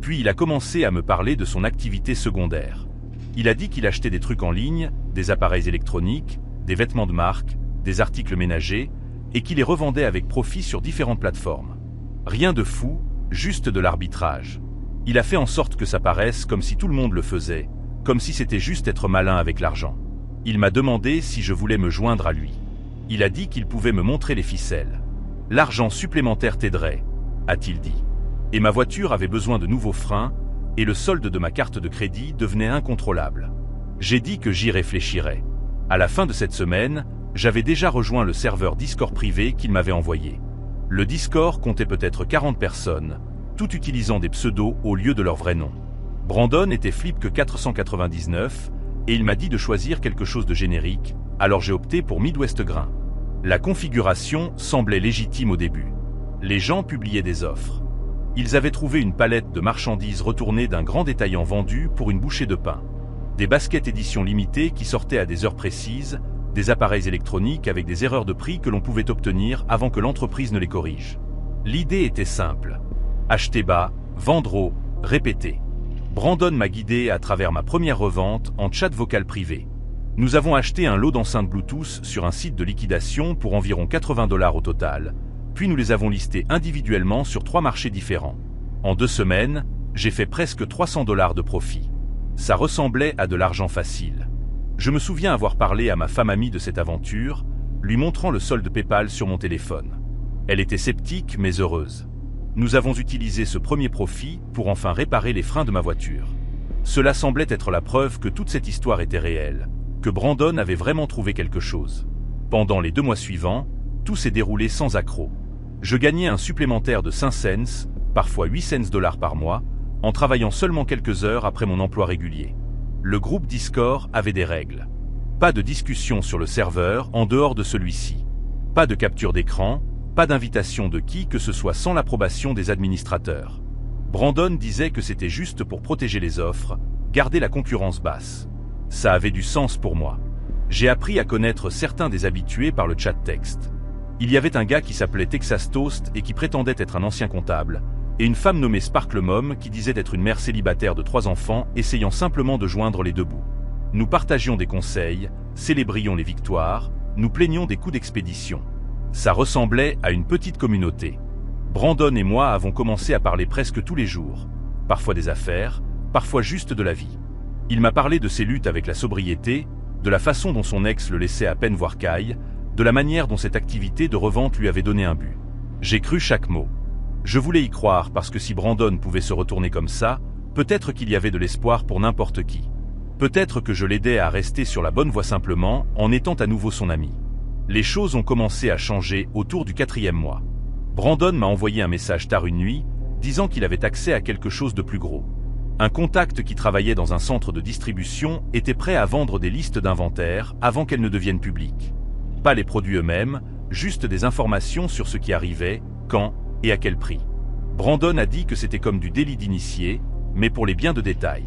S1: Puis il a commencé à me parler de son activité secondaire. Il a dit qu'il achetait des trucs en ligne, des appareils électroniques, des vêtements de marque, des articles ménagers, et qu'il les revendait avec profit sur différentes plateformes. Rien de fou, juste de l'arbitrage. Il a fait en sorte que ça paraisse comme si tout le monde le faisait, comme si c'était juste être malin avec l'argent. Il m'a demandé si je voulais me joindre à lui. Il a dit qu'il pouvait me montrer les ficelles. L'argent supplémentaire t'aiderait, a-t-il dit. Et ma voiture avait besoin de nouveaux freins, et le solde de ma carte de crédit devenait incontrôlable. J'ai dit que j'y réfléchirais. À la fin de cette semaine, j'avais déjà rejoint le serveur Discord privé qu'il m'avait envoyé. Le Discord comptait peut-être 40 personnes, tout utilisant des pseudos au lieu de leur vrai nom. Brandon était Flip 499, et il m'a dit de choisir quelque chose de générique, alors j'ai opté pour Midwest Grain. La configuration semblait légitime au début. Les gens publiaient des offres. Ils avaient trouvé une palette de marchandises retournées d'un grand détaillant vendu pour une bouchée de pain. Des baskets édition limitée qui sortaient à des heures précises, des appareils électroniques avec des erreurs de prix que l'on pouvait obtenir avant que l'entreprise ne les corrige. L'idée était simple. Acheter bas, vendre haut, répéter. Brandon m'a guidé à travers ma première revente en chat vocal privé. Nous avons acheté un lot d'enceintes Bluetooth sur un site de liquidation pour environ 80 $ au total, puis nous les avons listés individuellement sur 3 marchés différents. En 2 semaines, j'ai fait presque 300 $ de profit. Ça ressemblait à de l'argent facile. Je me souviens avoir parlé à ma femme amie de cette aventure, lui montrant le solde PayPal sur mon téléphone. Elle était sceptique mais heureuse. Nous avons utilisé ce premier profit pour enfin réparer les freins de ma voiture. Cela semblait être la preuve que toute cette histoire était réelle, que Brandon avait vraiment trouvé quelque chose. Pendant les 2 mois suivants, tout s'est déroulé sans accroc. Je gagnais un supplémentaire de 5 cents, parfois 8 cents $ par mois, en travaillant seulement quelques heures après mon emploi régulier. Le groupe Discord avait des règles. Pas de discussion sur le serveur en dehors de celui-ci. Pas de capture d'écran, pas d'invitation de qui que ce soit sans l'approbation des administrateurs. Brandon disait que c'était juste pour protéger les offres, garder la concurrence basse. Ça avait du sens pour moi. J'ai appris à connaître certains des habitués par le chat texte. Il y avait un gars qui s'appelait Texas Toast et qui prétendait être un ancien comptable, et une femme nommée Sparkle Mom qui disait être une mère célibataire de 3 enfants essayant simplement de joindre les 2 bouts. Nous partagions des conseils, célébrions les victoires, nous plaignions des coups d'expédition. Ça ressemblait à une petite communauté. Brandon et moi avons commencé à parler presque tous les jours, parfois des affaires, parfois juste de la vie. Il m'a parlé de ses luttes avec la sobriété, de la façon dont son ex le laissait à peine voir Kyle, de la manière dont cette activité de revente lui avait donné un but. J'ai cru chaque mot. Je voulais y croire parce que si Brandon pouvait se retourner comme ça, peut-être qu'il y avait de l'espoir pour n'importe qui. Peut-être que je l'aidais à rester sur la bonne voie simplement en étant à nouveau son ami. Les choses ont commencé à changer autour du 4e mois. Brandon m'a envoyé un message tard une nuit, disant qu'il avait accès à quelque chose de plus gros. Un contact qui travaillait dans un centre de distribution était prêt à vendre des listes d'inventaire avant qu'elles ne deviennent publiques. Pas les produits eux-mêmes, juste des informations sur ce qui arrivait, quand et à quel prix. Brandon a dit que c'était comme du délit d'initié, mais pour les biens de détail.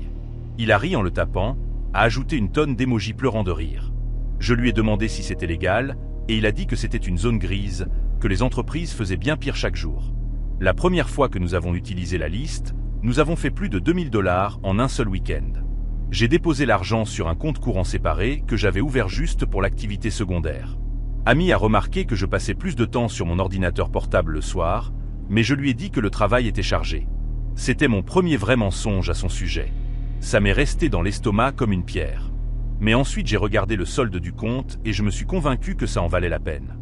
S1: Il a ri en le tapant, a ajouté une tonne d'émojis pleurant de rire. Je lui ai demandé si c'était légal, et il a dit que c'était une zone grise, que les entreprises faisaient bien pire chaque jour. La première fois que nous avons utilisé la liste, nous avons fait plus de 2000 $ en un seul week-end. J'ai déposé l'argent sur un compte courant séparé que j'avais ouvert juste pour l'activité secondaire. Ami a remarqué que je passais plus de temps sur mon ordinateur portable le soir, mais je lui ai dit que le travail était chargé. C'était mon premier vrai mensonge à son sujet. Ça m'est resté dans l'estomac comme une pierre. Mais ensuite j'ai regardé le solde du compte et je me suis convaincu que ça en valait la peine.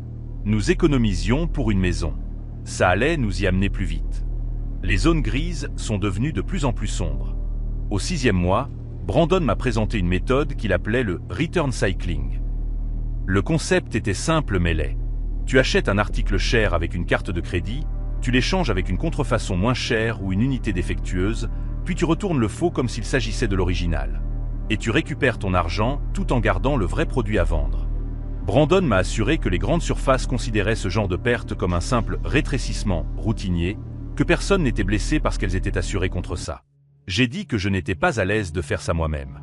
S1: Nous économisions pour une maison. Ça allait nous y amener plus vite. Les zones grises sont devenues de plus en plus sombres. Au 6e mois, Brandon m'a présenté une méthode qu'il appelait le return cycling. Le concept était simple mais laid. Tu achètes un article cher avec une carte de crédit, tu l'échanges avec une contrefaçon moins chère ou une unité défectueuse, puis tu retournes le faux comme s'il s'agissait de l'original. Et tu récupères ton argent tout en gardant le vrai produit à vendre. Brandon m'a assuré que les grandes surfaces considéraient ce genre de perte comme un simple rétrécissement routinier, que personne n'était blessé parce qu'elles étaient assurées contre ça. J'ai dit que je n'étais pas à l'aise de faire ça moi-même.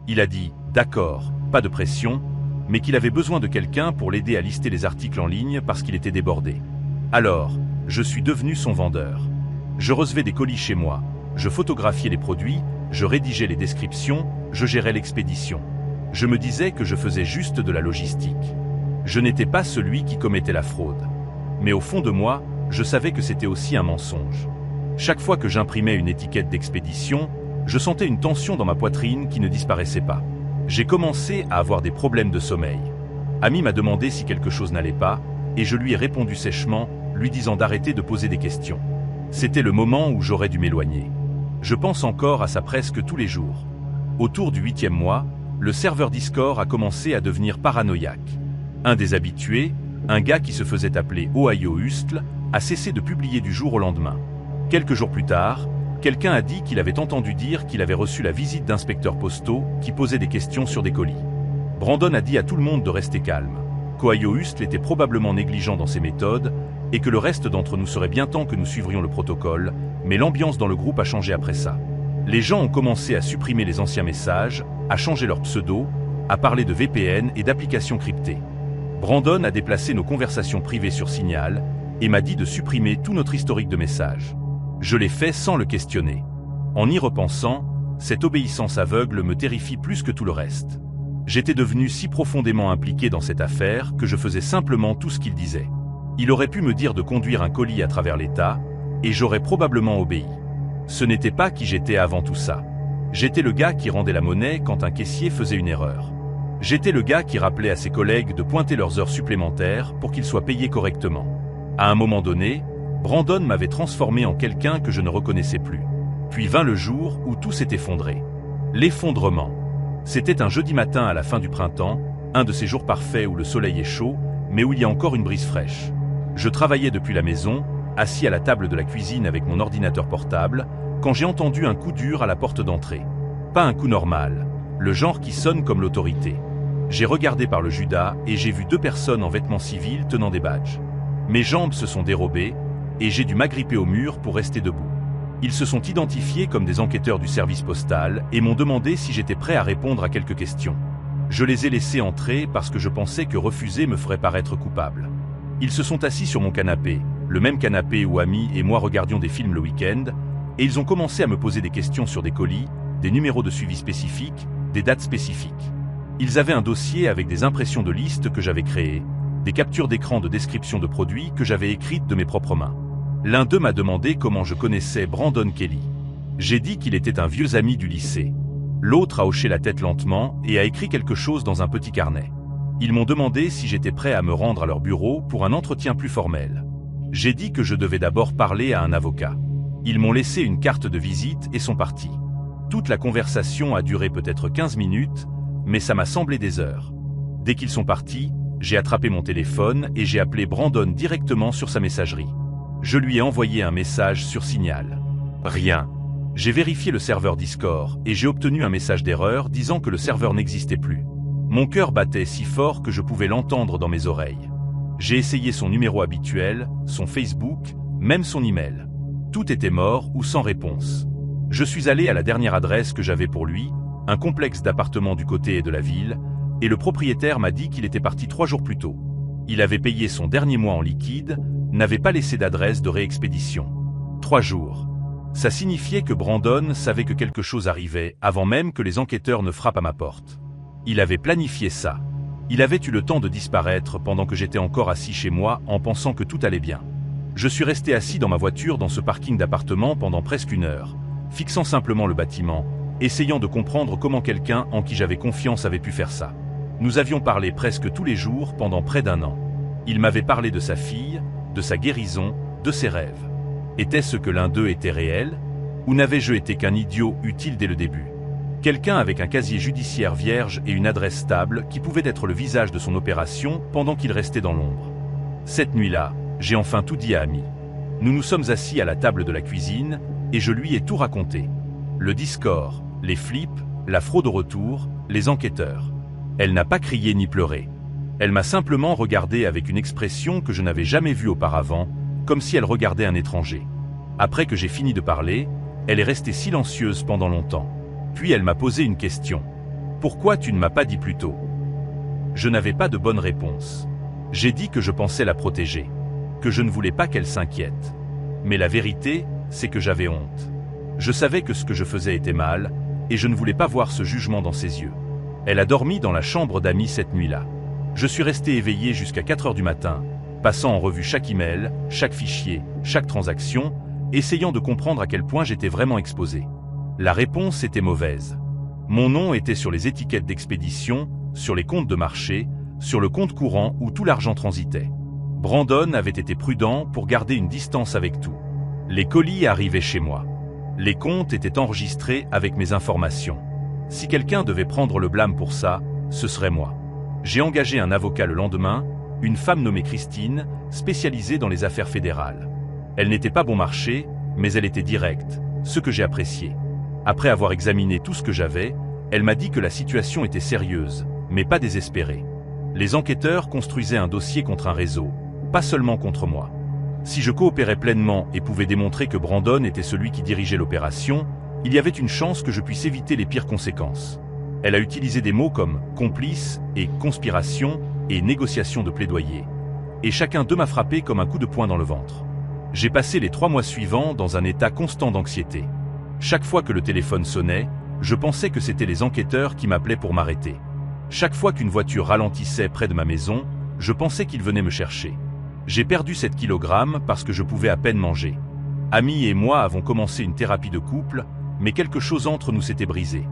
S1: Il a dit « D'accord, pas de pression », mais qu'il avait besoin de quelqu'un pour l'aider à lister les articles en ligne parce qu'il était débordé. Alors, je suis devenu son vendeur. Je recevais des colis chez moi, je photographiais les produits, je rédigeais les descriptions, je gérais l'expédition. Je me disais que je faisais juste de la logistique. Je n'étais pas celui qui commettait la fraude. Mais au fond de moi, je savais que c'était aussi un mensonge. Chaque fois que j'imprimais une étiquette d'expédition, je sentais une tension dans ma poitrine qui ne disparaissait pas. J'ai commencé à avoir des problèmes de sommeil. Ami m'a demandé si quelque chose n'allait pas, et je lui ai répondu sèchement, lui disant d'arrêter de poser des questions. C'était le moment où j'aurais dû m'éloigner. Je pense encore à ça presque tous les jours. Autour du 8e mois, le serveur Discord a commencé à devenir paranoïaque. Un des habitués, un gars qui se faisait appeler Ohio Hustle, a cessé de publier du jour au lendemain. Quelques jours plus tard, quelqu'un a dit qu'il avait entendu dire qu'il avait reçu la visite d'inspecteurs postaux qui posaient des questions sur des colis. Brandon a dit à tout le monde de rester calme, qu'Ohio Hustle était probablement négligent dans ses méthodes et que le reste d'entre nous serait bien temps que nous suivrions le protocole, mais l'ambiance dans le groupe a changé après ça. Les gens ont commencé à supprimer les anciens messages, à changer leur pseudo, à parler de VPN et d'applications cryptées. Brandon a déplacé nos conversations privées sur Signal et m'a dit de supprimer tout notre historique de messages. Je l'ai fait sans le questionner. En y repensant, cette obéissance aveugle me terrifie plus que tout le reste. J'étais devenu si profondément impliqué dans cette affaire que je faisais simplement tout ce qu'il disait. Il aurait pu me dire de conduire un colis à travers l'État, et j'aurais probablement obéi. Ce n'était pas qui j'étais avant tout ça. J'étais le gars qui rendait la monnaie quand un caissier faisait une erreur. J'étais le gars qui rappelait à ses collègues de pointer leurs heures supplémentaires pour qu'ils soient payés correctement. À un moment donné, Brandon m'avait transformé en quelqu'un que je ne reconnaissais plus. Puis vint le jour où tout s'est effondré. L'effondrement. C'était un jeudi matin à la fin du printemps, un de ces jours parfaits où le soleil est chaud, mais où il y a encore une brise fraîche. Je travaillais depuis la maison, assis à la table de la cuisine avec mon ordinateur portable, quand j'ai entendu un coup dur à la porte d'entrée. Pas un coup normal, le genre qui sonne comme l'autorité. J'ai regardé par le judas et j'ai vu 2 personnes en vêtements civils tenant des badges. Mes jambes se sont dérobées et j'ai dû m'agripper au mur pour rester debout. Ils se sont identifiés comme des enquêteurs du service postal et m'ont demandé si j'étais prêt à répondre à quelques questions. Je les ai laissés entrer parce que je pensais que refuser me ferait paraître coupable. Ils se sont assis sur mon canapé, le même canapé où Ami et moi regardions des films le week-end, et ils ont commencé à me poser des questions sur des colis, des numéros de suivi spécifiques, des dates spécifiques. Ils avaient un dossier avec des impressions de listes que j'avais créées, des captures d'écran de description de produits que j'avais écrites de mes propres mains. L'un d'eux m'a demandé comment je connaissais Brandon Kelly. J'ai dit qu'il était un vieux ami du lycée. L'autre a hoché la tête lentement et a écrit quelque chose dans un petit carnet. Ils m'ont demandé si j'étais prêt à me rendre à leur bureau pour un entretien plus formel. J'ai dit que je devais d'abord parler à un avocat. Ils m'ont laissé une carte de visite et sont partis. Toute la conversation a duré peut-être 15 minutes, mais ça m'a semblé des heures. Dès qu'ils sont partis, j'ai attrapé mon téléphone et j'ai appelé Brandon directement sur sa messagerie. Je lui ai envoyé un message sur Signal. Rien. J'ai vérifié le serveur Discord et j'ai obtenu un message d'erreur disant que le serveur n'existait plus. Mon cœur battait si fort que je pouvais l'entendre dans mes oreilles. J'ai essayé son numéro habituel, son Facebook, même son email. Tout était mort ou sans réponse. Je suis allé à la dernière adresse que j'avais pour lui, un complexe d'appartements du côté de la ville, et le propriétaire m'a dit qu'il était parti 3 jours plus tôt. Il avait payé son dernier mois en liquide, n'avait pas laissé d'adresse de réexpédition. 3 jours. Ça signifiait que Brandon savait que quelque chose arrivait avant même que les enquêteurs ne frappent à ma porte. Il avait planifié ça. Il avait eu le temps de disparaître pendant que j'étais encore assis chez moi en pensant que tout allait bien. Je suis resté assis dans ma voiture dans ce parking d'appartement pendant presque 1 heure, fixant simplement le bâtiment, essayant de comprendre comment quelqu'un en qui j'avais confiance avait pu faire ça. Nous avions parlé presque tous les jours pendant près d'1 an. Il m'avait parlé de sa fille, de sa guérison, de ses rêves. Était-ce que l'un d'eux était réel? Ou n'avais-je été qu'un idiot utile dès le début? Quelqu'un avec un casier judiciaire vierge et une adresse stable qui pouvait être le visage de son opération pendant qu'il restait dans l'ombre. Cette nuit-là, j'ai enfin tout dit à Amy. Nous nous sommes assis à la table de la cuisine et je lui ai tout raconté. Le Discord, les flips, la fraude au retour, les enquêteurs. Elle n'a pas crié ni pleuré. Elle m'a simplement regardé avec une expression que je n'avais jamais vue auparavant, comme si elle regardait un étranger. Après que j'ai fini de parler, elle est restée silencieuse pendant longtemps. Puis elle m'a posé une question. « Pourquoi tu ne m'as pas dit plus tôt ?» Je n'avais pas de bonne réponse. J'ai dit que je pensais la protéger, que je ne voulais pas qu'elle s'inquiète. Mais la vérité, c'est que j'avais honte. Je savais que ce que je faisais était mal, et je ne voulais pas voir ce jugement dans ses yeux. Elle a dormi dans la chambre d'Amy cette nuit-là. Je suis resté éveillé jusqu'à 4 heures du matin, passant en revue chaque email, chaque fichier, chaque transaction, essayant de comprendre à quel point j'étais vraiment exposé. La réponse était mauvaise. Mon nom était sur les étiquettes d'expédition, sur les comptes de marché, sur le compte courant où tout l'argent transitait. Brandon avait été prudent pour garder une distance avec tout. Les colis arrivaient chez moi. Les comptes étaient enregistrés avec mes informations. Si quelqu'un devait prendre le blâme pour ça, ce serait moi. J'ai engagé un avocat le lendemain, une femme nommée Christine, spécialisée dans les affaires fédérales. Elle n'était pas bon marché, mais elle était directe, ce que j'ai apprécié. Après avoir examiné tout ce que j'avais, elle m'a dit que la situation était sérieuse, mais pas désespérée. Les enquêteurs construisaient un dossier contre un réseau, pas seulement contre moi. Si je coopérais pleinement et pouvais démontrer que Brandon était celui qui dirigeait l'opération, il y avait une chance que je puisse éviter les pires conséquences. Elle a utilisé des mots comme « complice » et « conspiration » et « négociation de plaidoyer ». Et chacun d'eux m'a frappé comme un coup de poing dans le ventre. J'ai passé les 3 mois suivants dans un état constant d'anxiété. Chaque fois que le téléphone sonnait, je pensais que c'était les enquêteurs qui m'appelaient pour m'arrêter. Chaque fois qu'une voiture ralentissait près de ma maison, je pensais qu'ils venaient me chercher. J'ai perdu 7 kilogrammes parce que je pouvais à peine manger. Amy et moi avons commencé une thérapie de couple, mais quelque chose entre nous s'était brisé.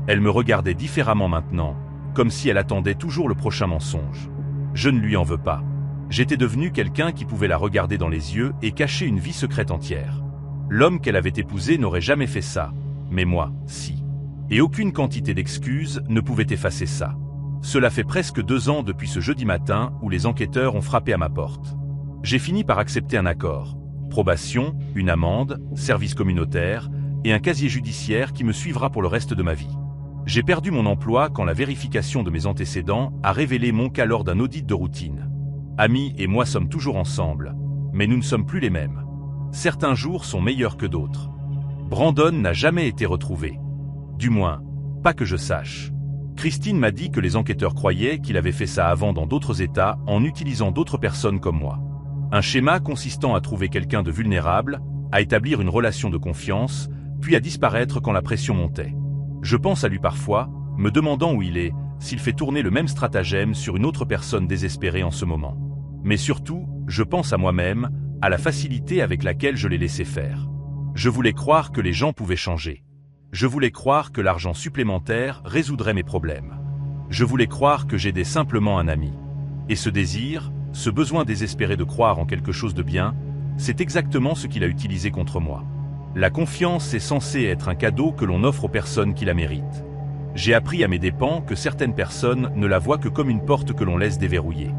S1: Elle me regardait différemment maintenant, comme si elle attendait toujours le prochain mensonge. Je ne lui en veux pas. J'étais devenu quelqu'un qui pouvait la regarder dans les yeux et cacher une vie secrète entière. L'homme qu'elle avait épousé n'aurait jamais fait ça, mais moi, si. Et aucune quantité d'excuses ne pouvait effacer ça. Cela fait presque 2 ans depuis ce jeudi matin où les enquêteurs ont frappé à ma porte. J'ai fini par accepter un accord. Probation, une amende, service communautaire et un casier judiciaire qui me suivra pour le reste de ma vie. J'ai perdu mon emploi quand la vérification de mes antécédents a révélé mon cas lors d'un audit de routine. Amy et moi sommes toujours ensemble, mais nous ne sommes plus les mêmes. Certains jours sont meilleurs que d'autres. Brandon n'a jamais été retrouvé. Du moins, pas que je sache. Christine m'a dit que les enquêteurs croyaient qu'il avait fait ça avant dans d'autres États en utilisant d'autres personnes comme moi. Un schéma consistant à trouver quelqu'un de vulnérable, à établir une relation de confiance, puis à disparaître quand la pression montait. Je pense à lui parfois, me demandant où il est, s'il fait tourner le même stratagème sur une autre personne désespérée en ce moment. Mais surtout, je pense à moi-même, à la facilité avec laquelle je l'ai laissé faire. Je voulais croire que les gens pouvaient changer. Je voulais croire que l'argent supplémentaire résoudrait mes problèmes. Je voulais croire que j'aidais simplement un ami. Et ce désir, ce besoin désespéré de croire en quelque chose de bien, c'est exactement ce qu'il a utilisé contre moi. La confiance est censée être un cadeau que l'on offre aux personnes qui la méritent. J'ai appris à mes dépens que certaines personnes ne la voient que comme une porte que l'on laisse déverrouiller.